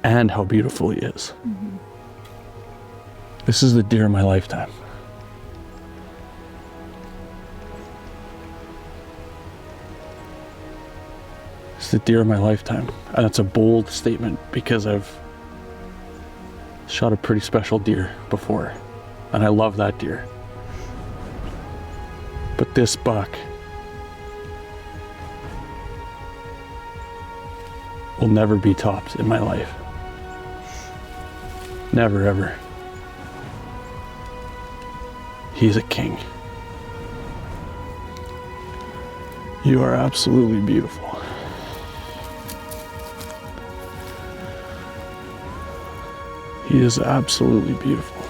and how beautiful he is. Mm-hmm. This is the deer of my lifetime. It's the deer of my lifetime. And it's a bold statement because I've shot a pretty special deer before. And I love that deer. But this buck will never be topped in my life. Never, ever. He's a king. You are absolutely beautiful. He is absolutely beautiful.